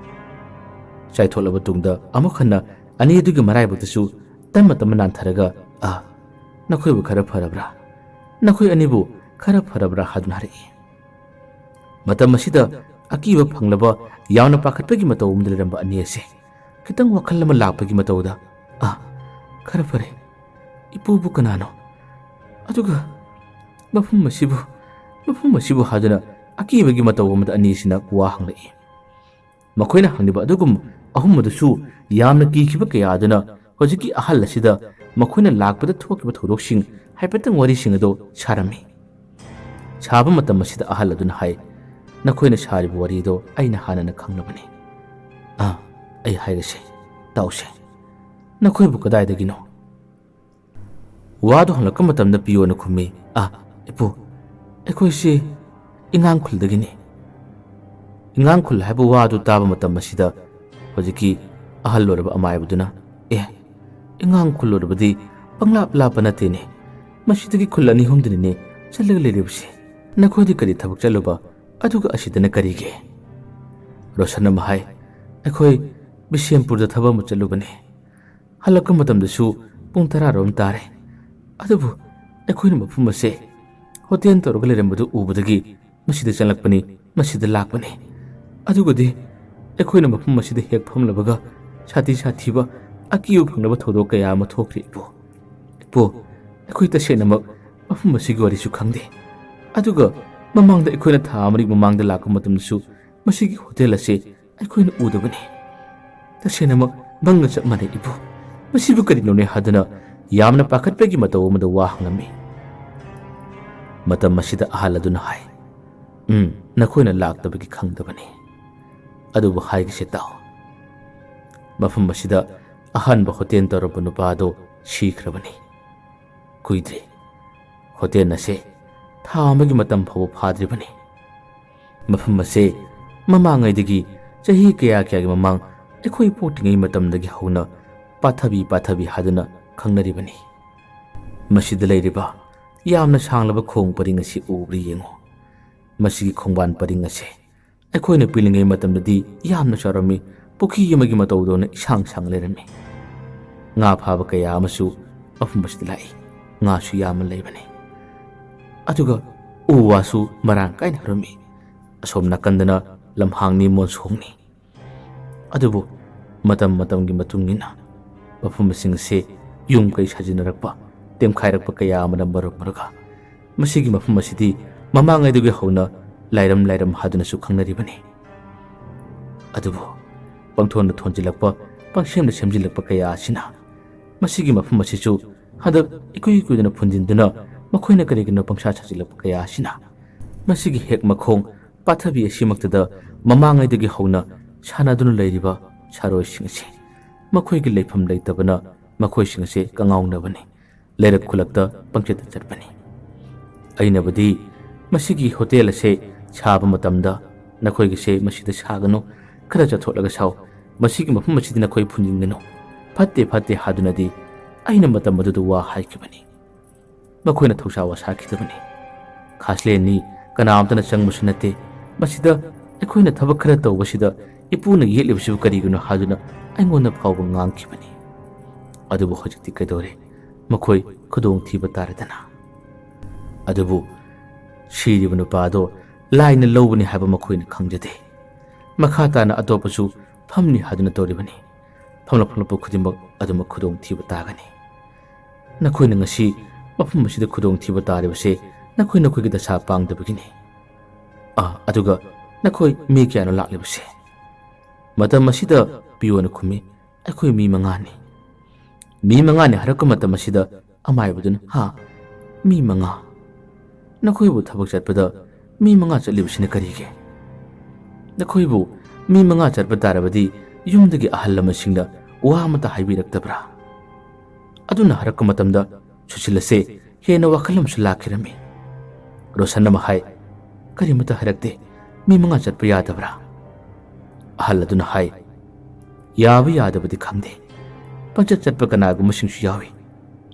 ꯆꯥꯏꯊꯣꯛꯂꯕ ꯇꯨꯡꯗ ꯑꯃꯨꯛ ꯍꯟꯅ ꯑꯅꯤ ꯑꯗꯨꯒꯤ ꯃꯔꯥꯏꯕꯛꯇꯁꯨ ꯇꯞꯅ ꯇꯞꯅ ꯅꯥꯟꯊꯔꯒ ꯅꯈꯣꯏꯕꯨ ꯈꯔ ꯐꯔꯕ꯭ꯔꯥ ꯅꯈꯣꯏ ꯑꯅꯤꯕꯨ ꯈꯔ ꯐꯔꯕ꯭ꯔꯥ ꯍꯥꯏꯗꯨꯅ ꯍꯥꯏꯔꯛꯏ ꯃꯇꯝ ꯑꯁꯤꯗ ꯑꯀꯤꯕ ꯐꯪꯂꯕ ꯌꯥꯝꯅ ꯄꯥꯈꯠꯄꯒꯤ ꯃꯇꯧ ꯑꯃꯗ ꯂꯩꯔꯝꯕ ꯑꯅꯤ ꯑꯁꯦ ꯈꯤꯇꯪ ꯋꯥꯈꯜ ꯑꯃ ꯂꯥꯛꯄꯒꯤ ꯃꯇꯧꯗ ꯈꯔ ꯐꯔꯦ ꯏꯄꯨꯕꯨ ꯀꯅꯥꯅꯣ ꯑꯗꯨꯒ ꯃꯐꯝ ꯑꯁꯤꯕꯨ ꯍꯥꯏꯗꯨꯅ ꯑꯀꯤꯕꯒꯤ ꯃꯇꯧ ꯑꯃꯗ ꯑꯅꯤꯁꯤꯅ ꯋꯥ ꯍꯪꯂꯛꯏ ꯃꯈꯣꯏꯅ ꯍꯪꯂꯤꯕ ꯑꯗꯨꯒꯨꯝ ꯑꯍꯨꯝ ꯑꯗꯨꯁꯨ ꯌꯥꯝꯅ ꯀꯤꯈꯤꯕ ꯀꯌꯥ ꯑꯗꯨꯅ ꯍꯧꯖꯤꯛꯀꯤ ꯑꯍꯜ ꯑꯁꯤꯗ ꯃꯈꯣꯏꯅ ꯂꯥꯛꯄꯗ ꯊꯣꯛꯈꯤꯕ ꯊꯧꯗꯣꯛꯁꯤꯡ ꯍꯥꯏꯐꯦꯠꯇꯪ ꯋꯥꯔꯤꯁꯤꯡ ꯑꯗꯨ ꯁꯥꯔꯝꯃꯤ ꯁꯥꯕ ꯃꯇꯝ ꯑꯁꯤꯗ ꯑꯍꯜ ꯑꯗꯨꯅ ꯍꯥꯏ ꯅꯈꯣꯏꯅ ꯁꯥꯔꯤꯕ ꯋꯥꯔꯤꯗꯣ ꯑꯩꯅ ꯍꯥꯟꯅꯅ ꯈꯪꯂꯕꯅꯤ ꯑꯩ ꯍꯥꯏꯔꯁꯦ ꯇꯥꯎꯁꯦ ꯅꯈꯣꯏꯕꯨ ꯀꯗꯥꯏꯗꯒꯤꯅꯣ ꯋꯥꯗꯣ ꯍꯪꯂꯛꯄ ꯃꯇꯝꯗ ꯄꯤꯌꯣꯅ ꯈꯨꯝꯃꯤ ꯏꯄꯨ ꯑꯩꯈꯣꯏꯁꯤ ꯏꯉꯥꯡꯈꯨꯜꯗꯒꯤꯅꯤ ꯏꯉꯥꯡꯈꯨꯜ ꯍꯥꯏꯕ ꯋꯥꯗꯨ ꯇꯥꯕ ꯃꯇꯝ ꯑꯁꯤꯗ ꯍꯧꯖꯤꯛꯀꯤ ꯑꯍꯜ ꯑꯣꯏꯔꯕ ꯑꯃꯥꯏꯕꯗꯨꯅ ꯏꯉꯥꯡꯈꯨꯜ ꯑꯣꯏꯔꯕꯗꯤ ꯄꯪꯂꯥꯞ ꯂꯥꯞꯄ ꯅꯠꯇꯦꯅꯦ ꯃꯁꯤꯗꯒꯤ ꯈꯨꯜ ꯑꯅꯤ ꯑꯍꯨꯝꯗꯅꯤꯅꯦ ꯆꯠꯂꯒ ꯂꯩꯔꯤꯕꯁꯦ ꯅꯈꯣꯏꯗꯤ ꯀꯔꯤ ꯊꯕꯛ ꯆꯠꯂꯨꯕ ꯑꯗꯨꯒ ꯑꯁꯤꯗꯅ ꯀꯔꯤꯒꯤ ꯔꯣꯁꯟ ꯑꯃ ꯍꯥꯏ ꯑꯩꯈꯣꯏ ꯕꯤꯁꯦꯝꯄꯨꯔꯗ ꯊꯕꯛ ꯑꯃ ꯆꯠꯂꯨꯕꯅꯤ ꯍꯜꯂꯛꯄ ꯃꯇꯝꯗꯁꯨ ꯄꯨꯡ 10 ꯇꯥꯔꯦ ꯑꯗꯨꯕꯨ ꯑꯩꯈꯣꯏꯅ ꯃꯐꯝ ꯑꯁꯦ ꯍꯣꯇꯦꯜ ꯇꯧꯔꯒ ꯂꯩꯔꯝꯕꯗꯨ ꯎꯕꯗꯒꯤ ꯃꯁꯤꯗ ꯆꯪꯂꯛꯄꯅꯤ ꯃꯁꯤꯗ ꯂꯥꯛꯄꯅꯤ ꯑꯗꯨꯒꯗꯤ ꯑꯩꯈꯣꯏꯅ ꯃꯐꯝ ꯑꯁꯤꯗ ꯍꯦꯛ ꯐꯝꯂꯕꯒ ꯁꯥꯊꯤꯕ ꯑꯀꯤꯕ ꯐꯪꯂꯕ ꯊꯧꯗꯣꯛ ꯀꯌꯥ ꯑꯃ ꯊꯣꯛꯈ꯭ꯔꯦ ꯏꯄꯨ ꯑꯩꯈꯣꯏ ꯇꯁꯦꯡꯅꯃꯛ ꯃꯐꯝ ꯑꯁꯤꯒꯤ ꯋꯥꯔꯤꯁꯨ ꯈꯪꯗꯦ ꯑꯗꯨꯒ ꯃꯃꯥꯡꯗ ꯑꯩꯈꯣꯏꯅ ꯊꯥ 2 ꯃꯃꯥꯡꯗ ꯂꯥꯛꯄ ꯃꯇꯝꯗꯁꯨ ꯃꯁꯤꯒꯤ ꯍꯣꯇꯦꯜ ꯑꯁꯦ ꯑꯩꯈꯣꯏꯅ ꯎꯗꯕꯅꯤ ꯇꯁꯦꯡꯅꯃꯛ ꯃꯪꯒ ꯆꯞ ꯃꯥꯟꯅꯩ ꯏꯄꯨ ꯃꯁꯤꯕꯨ ꯀꯔꯤꯅꯣꯅꯦ ꯍꯥꯏꯗꯨꯅ ꯌꯥꯝꯅ ꯄꯥꯈꯠꯄꯒꯤ ꯃꯇꯧ ꯑꯃꯗ ꯋꯥ ꯍꯪꯂꯝꯃꯤ ꯃꯇꯝ ꯑꯁꯤꯗ ꯑꯍꯜ ꯑꯗꯨꯅ ꯍꯥꯏ ꯅꯈꯣꯏꯅ ꯂꯥꯛꯇꯕꯒꯤ ꯈꯪꯗꯕꯅꯤ ꯑꯗꯨꯕꯨ ꯍꯥꯏꯒꯁꯦ ꯇꯥꯎ ꯃꯐꯝ ꯑꯁꯤꯗ ꯑꯍꯥꯟꯕ ꯍꯣꯇꯦꯜ ꯇꯧꯔꯝꯕ ꯅꯨꯄꯥꯗꯣ ꯁꯤꯈ꯭ꯔꯕꯅꯤ ꯀꯨꯏꯗ꯭ꯔꯤ ꯍꯣꯇꯦꯜ ꯑꯁꯦ ꯊꯥ 1ꯒꯤ ꯃꯇꯝ ꯐꯥꯎꯕ ꯐꯥꯗ꯭ꯔꯤꯕꯅꯤ ꯃꯐꯝ ꯑꯁꯦ ꯃꯃꯥꯡꯉꯩꯗꯒꯤ ꯆꯍꯤ ꯀꯌꯥꯒꯤ ꯃꯃꯥꯡ ꯑꯩꯈꯣꯏ ꯄꯣꯛꯇ꯭ꯔꯤꯉꯩ ꯃꯇꯝꯗꯒꯤ ꯍꯧꯅ ꯄꯥꯊꯕꯤ ꯍꯥꯏꯗꯨꯅ ꯈꯪꯅꯔꯤꯕꯅꯤ ꯃꯁꯤꯗ ꯂꯩꯔꯤꯕ ꯌꯥꯝꯅ ꯁꯥꯡꯂꯕ ꯈꯣꯡ ꯄꯔꯤꯡ ꯑꯁꯤ ꯎꯕ꯭ꯔꯥ ꯌꯦꯡꯉꯨ ꯃꯁꯤꯒꯤ ꯈꯣꯡꯕꯥꯟ ꯄꯔꯤꯡ ꯑꯁꯦ ꯑꯩꯈꯣꯏꯅ ꯄꯤꯛꯂꯤꯉꯩ ꯃꯇꯝꯗꯗꯤ ꯌꯥꯝꯅ ꯆꯥꯎꯔꯝꯃꯤ ꯄꯨꯈ꯭ꯔꯤ ꯑꯃꯒꯤ ꯃꯇꯧꯗꯧꯅ ꯏꯁꯥꯡ ꯂꯩꯔꯝꯃꯤ ꯉꯥ ꯐꯥꯕ ꯀꯌꯥ ꯑꯃꯁꯨ ꯃꯐꯝ ꯑꯁꯤꯗ ꯂꯥꯛꯏ ꯉꯥꯁꯨ ꯌꯥꯝꯅ ꯂꯩꯕꯅꯤ ꯑꯗꯨꯒ ꯎ ꯋꯥꯁꯨ ꯃꯔꯥꯡ ꯀꯥꯏꯅ ꯍꯧꯔꯝꯃꯤ ꯑꯁꯣꯝ ꯅꯥꯀꯟꯗꯅ ꯂꯝꯍꯥꯡꯅꯤ ꯃꯣꯟꯁꯣꯡꯅꯤ ꯑꯗꯨꯕꯨ ꯃꯇꯝꯒꯤ ꯃꯇꯨꯡ ꯏꯟꯅ ꯃꯐꯝꯁꯤꯡ ꯑꯁꯤ ꯌꯨꯝ ꯀꯩ ꯁꯥꯖꯤꯟꯅꯔꯛꯄ ꯇꯦꯝꯈꯥꯏꯔꯛꯄ ꯀꯌꯥ ꯑꯃꯅ ꯃꯔꯝ ꯑꯣꯏꯔꯒ ꯃꯁꯤꯒꯤ ꯃꯐꯝ ꯑꯁꯤꯗꯤ ꯃꯃꯥꯡꯉꯩꯗꯒꯤ ꯍꯧꯅ ꯂꯥꯏꯔꯝ ꯍꯥꯏꯗꯨꯅꯁꯨ ꯈꯪꯅꯔꯤꯕꯅꯤ ꯑꯗꯨꯕꯨ ꯄꯪꯊꯣꯟꯗ ꯊꯣꯟꯖꯤꯜꯂꯛꯄ ꯄꯪꯁꯦꯝꯗ ꯁꯦꯝꯖꯤꯜꯂꯛꯄ ꯀꯌꯥ ꯑꯁꯤꯅ ꯃꯁꯤꯒꯤ ꯃꯐꯝ ꯑꯁꯤꯁꯨ ꯍꯟꯗꯛ ꯏꯀꯨꯏ ꯀꯨꯏꯗꯅ ꯐꯨꯟꯖꯤꯟꯗꯨꯅ ꯃꯈꯣꯏꯅ ꯀꯔꯤꯒꯤꯅꯣ ꯄꯪꯁꯥ ꯁꯥꯖꯤꯜꯂꯛꯄ ꯀꯌꯥ ꯑꯁꯤꯅ ꯃꯁꯤꯒꯤ ꯍꯦꯛ ꯃꯈꯣꯡ ꯄꯥꯊꯕꯤ ꯑꯁꯤꯃꯛꯇꯗ ꯃꯃꯥꯡꯉꯩꯗꯒꯤ ꯍꯧꯅ ꯁꯥꯟꯅꯗꯨꯅ ꯂꯩꯔꯤꯕ ꯁꯥꯔꯣꯏꯁꯤꯡ ꯑꯁꯤ ꯃꯈꯣꯏꯒꯤ ꯂꯩꯐꯝ ꯂꯩꯇꯕꯅ ꯃꯈꯣꯏꯁꯤꯡ ꯑꯁꯤ ꯀꯉꯥꯎꯅꯕꯅꯤ ꯂꯩꯔꯛ ꯈꯨꯜꯂꯛꯇ ꯄꯪꯆꯠꯇ ꯆꯠꯄꯅꯤ ꯑꯩꯅꯕꯨꯗꯤ ꯃꯁꯤꯒꯤ ꯍꯣꯇꯦꯜ ꯑꯁꯦ ꯁꯥꯕ ꯃꯇꯝꯗ ꯅꯈꯣꯏꯒꯤꯁꯦ ꯃꯁꯤꯗ ꯁꯥꯒꯅꯨ, ꯈꯔ ꯆꯠꯊꯣꯛꯂꯒ ꯁꯥꯎ, ꯃꯁꯤꯒꯤ ꯃꯐꯝ ꯑꯁꯤꯗ ꯅꯈꯣꯏ ꯐꯨꯟꯖꯤꯟꯒꯅꯨ, ꯐꯠꯇꯦ ꯐꯠꯇꯦ ꯍꯥꯏꯗꯨꯅꯗꯤ ꯑꯩꯅ ꯃꯇꯝ ꯑꯗꯨꯗ ꯋꯥ ꯍꯥꯏꯈꯤꯕꯅꯤ꯫ ꯃꯈꯣꯏꯅ ꯊꯧꯁꯥ ꯋꯥꯁꯥꯈꯤꯗꯕꯅꯤ꯫ ꯈꯥꯁꯂꯦꯟꯅꯤ, ꯀꯅꯥꯝꯇꯅ ꯆꯪꯕꯁꯨ ꯅꯠꯇꯦ, ꯃꯁꯤꯗ ꯑꯩꯈꯣꯏꯅ ꯊꯕꯛ ꯈꯔ ꯇꯧꯕꯁꯤꯗ ꯏꯄꯨꯅ ꯌꯦꯠꯂꯤꯕꯁꯤꯕꯨ ꯀꯔꯤꯒꯤꯅꯣ ꯍꯥꯏꯗꯨꯅ ꯑꯩꯉꯣꯟꯗ ꯐꯥꯎꯕ ꯉꯥꯡꯈꯤꯕꯅꯤ꯫ ꯑꯗꯨꯕꯨ ꯍꯧꯖꯤꯛꯇꯤ ꯀꯩꯗꯧꯔꯦ, ꯃꯈꯣꯏ ꯈꯨꯗꯣꯡꯊꯤꯕ ꯇꯥꯔꯗꯅ꯫ ꯑꯗꯨꯕꯨ ꯁꯤꯔꯤꯕ ꯅꯨꯄꯥꯗꯣ ꯂꯥꯏꯅ ꯂꯧꯕꯅꯤ ꯍꯥꯏꯕ ꯃꯈꯣꯏꯅ ꯈꯪꯖꯗꯦ꯫ ꯃꯈꯥ ꯇꯥꯅ ꯑꯇꯣꯞꯄꯁꯨ ꯐꯝꯅꯤ ꯍꯥꯏꯗꯨꯅ ꯇꯧꯔꯤꯕꯅꯤ꯫ ꯐꯝꯂꯛꯄ ꯈꯨꯗꯤꯡꯃꯛ ꯑꯗꯨꯃꯛ ꯈꯨꯗꯣꯡꯊꯤꯕ ꯇꯥꯒꯅꯤ꯫ ꯅꯈꯣꯏꯅ ꯉꯁꯤ ꯃꯐꯝ ꯑꯁꯤꯗ ꯈꯨꯗꯣꯡꯊꯤꯕ ꯇꯥꯔꯤꯕꯁꯦ ꯅꯈꯣꯏꯒꯤ ꯗꯁꯥ ꯄꯥꯡꯗꯕꯒꯤꯅꯤ꯫ ꯑꯗꯨꯒ ꯅꯈꯣꯏ ꯃꯤ ꯀꯌꯥꯅꯣ ꯂꯥꯛꯂꯤꯕꯁꯦ? ꯃꯇꯝ ꯑꯁꯤꯗ ꯄꯤꯌꯣꯅ ꯈꯨꯝꯃꯤ, ꯑꯩꯈꯣꯏ ꯃꯤ 5ꯅꯤ꯫ ꯃꯤ 5ꯅꯤ ꯍꯥꯏꯔꯛꯄ ꯃꯇꯝ ꯑꯁꯤꯗ ꯑꯃꯥꯏꯕꯗꯨꯅ ꯃꯤ 5? ꯅꯈꯣꯏꯕꯨ ꯊꯕꯛ ꯆꯠꯄꯗ ꯃꯤ 5 ꯆꯠꯂꯤꯕꯁꯤꯅ ꯀꯔꯤꯒꯤ? ꯅꯈꯣꯏꯕꯨ ꯃꯤ 5 ꯆꯠꯄ ꯇꯥꯔꯕꯗꯤ ꯌꯨꯝꯗꯒꯤ ꯑꯍꯜ ꯂꯃꯟꯁꯤꯡꯅ ꯋꯥ ꯑꯃꯇ ꯍꯥꯏꯕꯤꯔꯛꯇꯕ꯭ꯔꯥ? ꯑꯗꯨꯅ ꯍꯥꯏꯔꯛꯄ ꯃꯇꯝꯗ ꯁꯨꯁꯤꯜ ꯑꯁꯦ ꯍꯦꯟꯅ ꯋꯥꯈꯜ ꯑꯃꯁꯨ ꯂꯥꯛꯈꯤꯔꯝꯃꯤ꯫ ꯔꯣꯁꯟ ꯑꯃ ꯍꯥꯏ, ꯀꯔꯤꯃꯇ ꯍꯥꯏꯔꯛꯇꯦ, ꯃꯤ 5 ꯆꯠꯄ ꯌꯥꯗꯕ꯭ꯔꯥ? ꯑꯍꯜ ꯑꯗꯨꯅ ꯍꯥꯏ, ꯌꯥꯕ ꯌꯥꯗꯕꯗꯤ ꯈꯪꯗꯦ, ꯄꯪꯆꯠ ꯆꯠꯄ ꯀꯅꯥꯒꯨꯝꯕꯁꯤꯡꯁꯨ ꯌꯥꯎꯏ꯫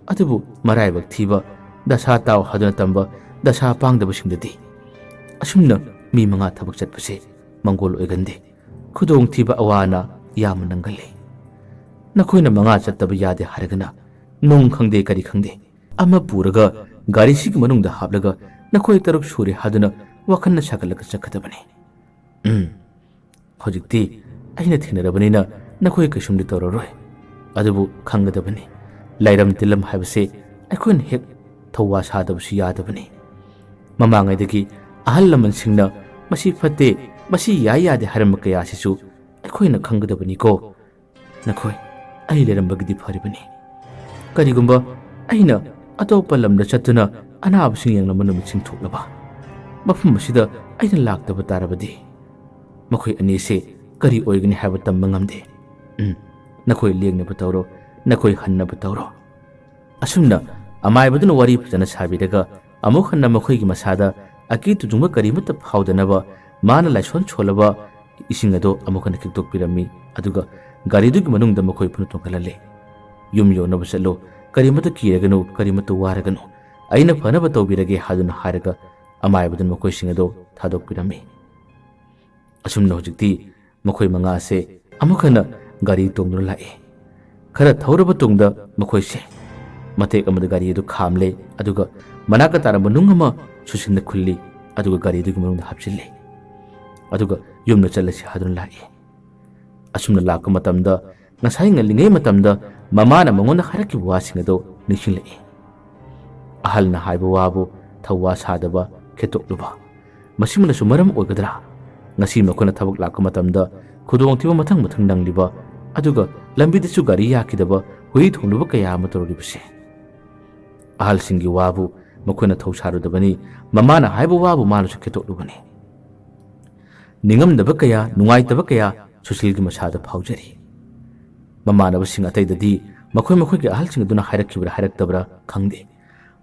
ꯑꯗꯨꯕꯨ ꯃꯔꯥꯏꯕꯛ ꯊꯤꯕ, ꯗꯁꯥ ꯇꯥꯎ ꯍꯥꯏꯗꯨꯅ ꯇꯝꯕ ꯗꯁꯥ ꯄꯥꯡꯗꯕꯁꯤꯡꯗꯗꯤ ꯑꯁꯨꯝꯅ ꯃꯤ 5 ꯊꯕꯛ ꯆꯠꯄꯁꯦ ꯃꯪꯒꯣꯜ ꯑꯣꯏꯒꯟꯗꯦ, ꯈꯨꯗꯣꯡꯊꯤꯕ ꯑꯋꯥ ꯑꯅꯥ ꯌꯥꯝꯅ ꯅꯪꯒꯜꯂꯤ꯫ ꯅꯈꯣꯏꯅ 5 ꯆꯠꯇꯕ ꯌꯥꯗꯦ ꯍꯥꯏꯔꯒꯅ ꯅꯨꯡ ꯈꯪꯗꯦ ꯀꯔꯤ ꯈꯪꯗꯦ ꯑꯃ ꯄꯨꯔꯒ ꯒꯥꯔꯤꯁꯤꯒꯤ ꯃꯅꯨꯡꯗ ꯍꯥꯞꯂꯒ ꯅꯈꯣꯏ 6 ꯁꯨꯔꯦ ꯍꯥꯏꯗꯨꯅ ꯋꯥꯈꯜꯅ ꯁꯥꯒꯠꯂꯒ ꯆꯠꯀꯗꯕꯅꯤ꯫ ꯍꯧꯖꯤꯛꯇꯤ ꯑꯩꯅ ꯊꯦꯡꯅꯔꯕꯅꯤꯅ ꯅꯈꯣꯏ ꯀꯩꯁꯨꯝꯗꯤ ꯇꯧꯔꯔꯣꯏ꯫ ꯑꯗꯨꯕꯨ ꯈꯪꯒꯗꯕꯅꯤ, ꯂꯩꯔꯝ ꯇꯤꯜꯂꯝ ꯍꯥꯏꯕꯁꯦ ꯑꯩꯈꯣꯏꯅ ꯍꯦꯛ ꯊꯧꯋꯥ ꯁꯥꯗꯕꯁꯨ ꯌꯥꯗꯕꯅꯤ꯫ ꯃꯃꯥꯡꯉꯩꯗꯒꯤ ꯑꯍꯜ ꯂꯃꯟꯁꯤꯡꯅ ꯃꯁꯤ ꯐꯠꯇꯦ, ꯃꯁꯤ ꯌꯥꯏ ꯌꯥꯗꯦ ꯍꯥꯏꯔꯝꯕ ꯀꯌꯥꯁꯤꯁꯨ ꯑꯩꯈꯣꯏꯅ ꯈꯪꯒꯗꯕꯅꯤꯀꯣ꯫ ꯅꯈꯣꯏ ꯑꯩ ꯂꯩꯔꯝꯕꯒꯤꯗꯤ ꯐꯔꯤꯕꯅꯤ꯫ ꯀꯔꯤꯒꯨꯝꯕ ꯑꯩꯅ ꯑꯇꯣꯞꯄ ꯂꯝꯗ ꯆꯠꯇꯨꯅ ꯑꯅꯥꯕꯁꯤꯡ ꯌꯦꯡꯂꯝꯕ ꯅꯨꯃꯤꯠꯁꯤꯡ ꯊꯣꯛꯂꯕ, ꯃꯐꯝ ꯑꯁꯤꯗ ꯑꯩꯅ ꯂꯥꯛꯇꯕ ꯇꯥꯔꯕꯗꯤ ꯃꯈꯣꯏ ꯑꯅꯤꯁꯦ ꯀꯔꯤ ꯑꯣꯏꯒꯅꯤ ꯍꯥꯏꯕ ꯇꯝꯕ ꯉꯝꯗꯦ꯫ ꯅꯈꯣꯏ ꯂꯦꯡꯅꯕ ꯇꯧꯔꯣ, ꯅꯈꯣꯏ ꯍꯟꯅꯕ ꯇꯧꯔꯣ꯫ ꯑꯁꯨꯝꯅ ꯑꯃꯥꯏꯕꯗꯨꯅ ꯋꯥꯔꯤ ꯐꯖꯅ ꯁꯥꯕꯤꯔꯒ ꯑꯃꯨꯛ ꯍꯟꯅ ꯃꯈꯣꯏꯒꯤ ꯃꯁꯥꯗ ꯑꯀꯤ ꯇꯨꯖꯨꯡꯕ ꯀꯔꯤꯃꯠꯇ ꯐꯥꯎꯗꯅꯕ ꯃꯥꯅ ꯂꯥꯏꯁꯣꯟ ꯁꯣꯜꯂꯕ ꯏꯁꯤꯡ ꯑꯗꯣ ꯑꯃꯨꯛ ꯍꯟꯅ ꯈꯤꯛꯇꯣꯛꯄꯤꯔꯝꯃꯤ꯫ ꯑꯗꯨꯒ ꯒꯥꯔꯤꯗꯨꯒꯤ ꯃꯅꯨꯡꯗ ꯃꯈꯣꯏ ꯄꯨꯟꯅ ꯇꯣꯡꯈꯠꯍꯜꯂꯦ꯫ ꯌꯨꯝ ꯌꯧꯅꯕ ꯆꯠꯂꯣ, ꯀꯔꯤꯃꯠꯇ ꯀꯤꯔꯒꯅꯨ, ꯀꯔꯤꯃꯠꯇ ꯋꯥꯔꯒꯅꯨ, ꯑꯩꯅ ꯐꯅꯕ ꯇꯧꯕꯤꯔꯒꯦ ꯍꯥꯏꯗꯨꯅ ꯍꯥꯏꯔꯒ ꯑꯃꯥꯏꯕꯗꯨꯅ ꯃꯈꯣꯏꯁꯤꯡ ꯑꯗꯣ ꯊꯥꯗꯣꯛꯄꯤꯔꯝꯃꯤ꯫ ꯑꯁꯨꯝꯅ ꯍꯧꯖꯤꯛꯇꯤ ꯃꯈꯣꯏ 5 ꯑꯁꯦ ꯑꯃꯨꯛ ꯍꯟꯅ ꯒꯥꯔꯤ ꯇꯣꯡꯗꯨꯅ ꯂꯥꯛꯏ꯫ ꯈꯔ ꯊꯧꯔꯕ ꯇꯨꯡꯗ ꯃꯈꯣꯏꯁꯦ ꯃꯇꯦꯛ ꯑꯃꯗ ꯒꯥꯔꯤ ꯑꯗꯨ ꯈꯥꯝꯂꯦ, ꯑꯗꯨꯒ ꯃꯅꯥꯛꯇ ꯇꯥꯔꯝꯕ ꯅꯨꯡ ꯑꯃ ꯁꯨꯁꯤꯟꯅ ꯈꯨꯜꯂꯤ, ꯑꯗꯨꯒ ꯒꯥꯔꯤꯗꯨꯒꯤ ꯃꯅꯨꯡꯗ ꯍꯥꯞꯆꯤꯜꯂꯤ꯫ ꯑꯗꯨꯒ ꯌꯨꯝꯗ ꯆꯠꯂꯁꯤ ꯍꯥꯏꯗꯨꯅ ꯂꯥꯛꯏ꯫ ꯑꯁꯨꯝꯅ ꯂꯥꯛꯄ ꯃꯇꯝꯗ ꯉꯁꯥꯏ ꯉꯜꯂꯤꯉꯩ ꯃꯇꯝꯗ ꯃꯃꯥꯅ ꯃꯉꯣꯟꯗ ꯍꯥꯏꯔꯛꯈꯤꯕ ꯋꯥꯁꯤꯡ ꯑꯗꯣ ꯅꯤꯡꯁꯤꯡꯂꯛꯏ꯫ ꯑꯍꯜꯅ ꯍꯥꯏꯕ ꯋꯥꯕꯨ ꯊꯧꯋꯥ ꯁꯥꯗꯕ, ꯈꯦꯠꯇꯣꯛꯂꯨꯕ, ꯃꯁꯤꯃꯅꯁꯨ ꯃꯔꯝ ꯑꯣꯏꯒꯗ꯭ꯔꯥ ꯉꯁꯤ ꯃꯈꯣꯏꯅ ꯊꯕꯛ ꯂꯥꯛꯄ ꯃꯇꯝꯗ ꯈꯨꯗꯣꯡꯊꯤꯕ ꯃꯊꯪ ꯅꯪꯂꯤꯕ, ꯑꯗꯨꯒ ꯂꯝꯕꯤꯗꯁꯨ ꯒꯥꯔꯤ ꯌꯥꯈꯤꯗꯕ, ꯍꯨꯏ ꯊꯣꯡꯂꯨꯕ ꯀꯌꯥ ꯑꯃ ꯇꯧꯔꯤꯕꯁꯦ? ꯑꯍꯜꯁꯤꯡꯒꯤ ꯋꯥꯕꯨ ꯃꯈꯣꯏꯅ ꯊꯧꯁꯥꯔꯨꯗꯕꯅꯤ, ꯃꯃꯥꯅ ꯍꯥꯏꯕ ꯋꯥꯕꯨ ꯃꯥꯅꯁꯨ ꯈꯦꯠꯇꯣꯛꯂꯨꯕꯅꯤ꯫ ꯅꯤꯡꯉꯝꯗꯕ ꯀꯌꯥ, ꯅꯨꯡꯉꯥꯏꯇꯕ ꯀꯌꯥ ꯁꯨꯁꯤꯜꯒꯤ ꯃꯁꯥꯗ ꯐꯥꯎꯖꯔꯤ꯫ ꯃꯃꯥꯟꯅꯕꯁꯤꯡ ꯑꯇꯩꯗꯗꯤ ꯃꯈꯣꯏꯒꯤ ꯑꯍꯜꯁꯤꯡ ꯑꯗꯨꯅ ꯍꯥꯏꯔꯛꯈꯤꯕ꯭ꯔꯥ ꯍꯥꯏꯔꯛꯇꯕ꯭ꯔꯥ ꯈꯪꯗꯦ꯫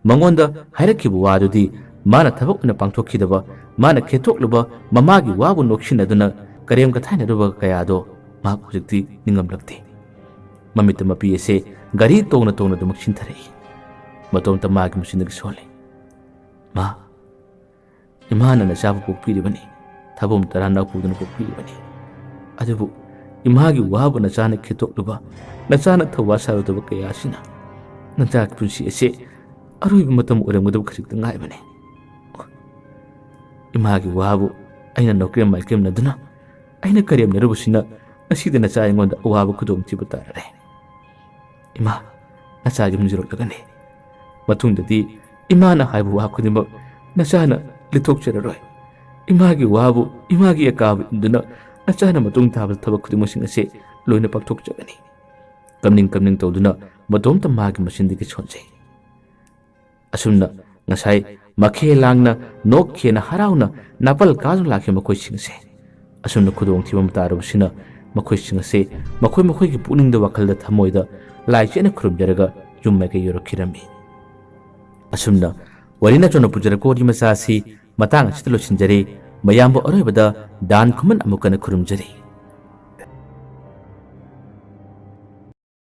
ꯃꯉꯣꯟꯗ ꯍꯥꯏꯔꯛꯈꯤꯕ ꯋꯥꯗꯨꯗꯤ ꯃꯥꯅ ꯊꯕꯛ ꯑꯣꯏꯅ ꯄꯥꯡꯊꯣꯛꯈꯤꯗꯕ, ꯃꯥꯅ ꯈꯦꯠꯇꯣꯛꯂꯨꯕ, ꯃꯃꯥꯒꯤ ꯋꯥꯕꯨ ꯅꯣꯛꯁꯤꯟꯅꯗꯨꯅ ꯀꯔꯦꯝ ꯀꯊꯥꯏꯅꯔꯨꯕ ꯀꯌꯥꯗꯣ ꯃꯍꯥꯛ ꯍꯧꯖꯤꯛꯇꯤ ꯅꯤꯡꯉꯝꯂꯛꯇꯦ꯫ ꯃꯃꯤꯠꯇ ꯃꯄꯤ ꯑꯁꯦ ꯒꯥꯔꯤ ꯇꯣꯡꯅ ꯑꯗꯨꯃꯛ ꯆꯤꯟꯊꯔꯛꯏ꯫ ꯃꯇꯣꯝꯇ ꯃꯥꯒꯤ ꯃꯆꯤꯟꯗꯒꯤ ꯁꯣꯜꯂꯤ, ꯃꯥ, ꯏꯃꯥꯅ ꯅꯆꯥꯕꯨ ꯄꯣꯛꯄꯤꯔꯤꯕꯅꯤ, ꯊꯕꯣꯝ 10 ꯅꯄꯨꯗꯨꯅ ꯄꯣꯛꯄꯤꯔꯤꯕꯅꯤ꯫ ꯑꯗꯨꯕꯨ ꯏꯃꯥꯒꯤ ꯋꯥꯕꯨ ꯅꯆꯥꯅ ꯈꯦꯠꯇꯣꯛꯂꯨꯕ, ꯅꯆꯥꯅ ꯊꯧꯋꯥ ꯁꯥꯔꯨꯗꯕ ꯀꯌꯥ ꯑꯁꯤꯅ ꯅꯆꯥꯒꯤ ꯄꯨꯟꯁꯤ ꯑꯁꯦ ꯑꯔꯣꯏꯕ ꯃꯇꯝ ꯑꯣꯏꯔꯝꯒꯗꯕ ꯈꯖꯤꯛꯇ ꯉꯥꯏꯕꯅꯤ꯫ ꯏꯃꯥꯒꯤ ꯋꯥꯕꯨ ꯑꯩꯅ ꯅꯣꯀ꯭ꯔꯦꯝ ꯃꯥꯏꯀ꯭ꯔꯦꯝꯅꯗꯨꯅ, ꯑꯩꯅ ꯀꯔꯦꯝꯅꯔꯨꯕꯁꯤꯅ ꯉꯁꯤꯗ ꯅꯆꯥ ꯑꯩꯉꯣꯟꯗ ꯑꯋꯥꯕ ꯈꯨꯗꯣꯡꯊꯤꯕ ꯇꯥꯔꯔꯦ꯫ ꯏꯃꯥ, ꯅꯆꯥ ꯌꯨꯝꯖꯔꯛꯂꯒꯅꯤ꯫ ꯃꯇꯨꯡꯗꯗꯤ ꯏꯃꯥꯅ ꯍꯥꯏꯕ ꯋꯥ ꯈꯨꯗꯤꯡꯃꯛ ꯅꯆꯥꯅ ꯂꯤꯊꯣꯛꯆꯔꯔꯣꯏ꯫ ꯏꯃꯥꯒꯤ ꯋꯥꯕꯨ, ꯏꯃꯥꯒꯤ ꯑꯀꯥꯕ ꯏꯟꯗꯨꯅ ꯅꯆꯥꯅ ꯃꯇꯨꯡ ꯇꯥꯕꯗ ꯊꯕꯛ ꯈꯨꯗꯤꯡꯃꯛꯁꯤꯡ ꯑꯁꯦ ꯂꯣꯏꯅ ꯄꯥꯡꯊꯣꯛꯆꯒꯅꯤ꯫ ꯀꯝꯅꯤꯡ ꯇꯧꯗꯨꯅ ꯃꯇꯣꯝꯇ ꯃꯥꯒꯤ ꯃꯆꯤꯟꯗꯒꯤ ꯁꯣꯟꯖꯩ꯫ ꯑꯁꯨꯝꯅ ꯉꯁꯥꯏ ꯃꯈꯦ ꯂꯥꯡꯅ, ꯅꯣꯛꯈꯦꯅ, ꯍꯔꯥꯎꯅ ꯅꯥꯄꯜ ꯀꯥꯗꯨꯅ ꯂꯥꯛꯈꯤꯕ ꯃꯈꯣꯏꯁꯤꯡ ꯑꯁꯦ ꯑꯁꯨꯝꯅ ꯈꯨꯗꯣꯡꯊꯤꯕ ꯑꯃ ꯇꯥꯔꯕꯁꯤꯅ ꯃꯈꯣꯏꯁꯤꯡ ꯑꯁꯦ ꯃꯈꯣꯏꯒꯤ ꯄꯨꯛꯅꯤꯡꯗ, ꯋꯥꯈꯜꯗ, ꯊꯃꯣꯏꯗ ꯂꯥꯏ ꯆꯦꯠꯅ ꯈꯨꯔꯨꯝꯖꯔꯒ ꯌꯨꯝ ꯃꯥꯏꯀꯩ ꯌꯧꯔꯛꯈꯤꯔꯝꯃꯤ꯫ ꯑꯁꯨꯝꯅ warina chona pujarak wari masa si matang asita losinjari mayambo aroibada dan kuman amukana kurumjari.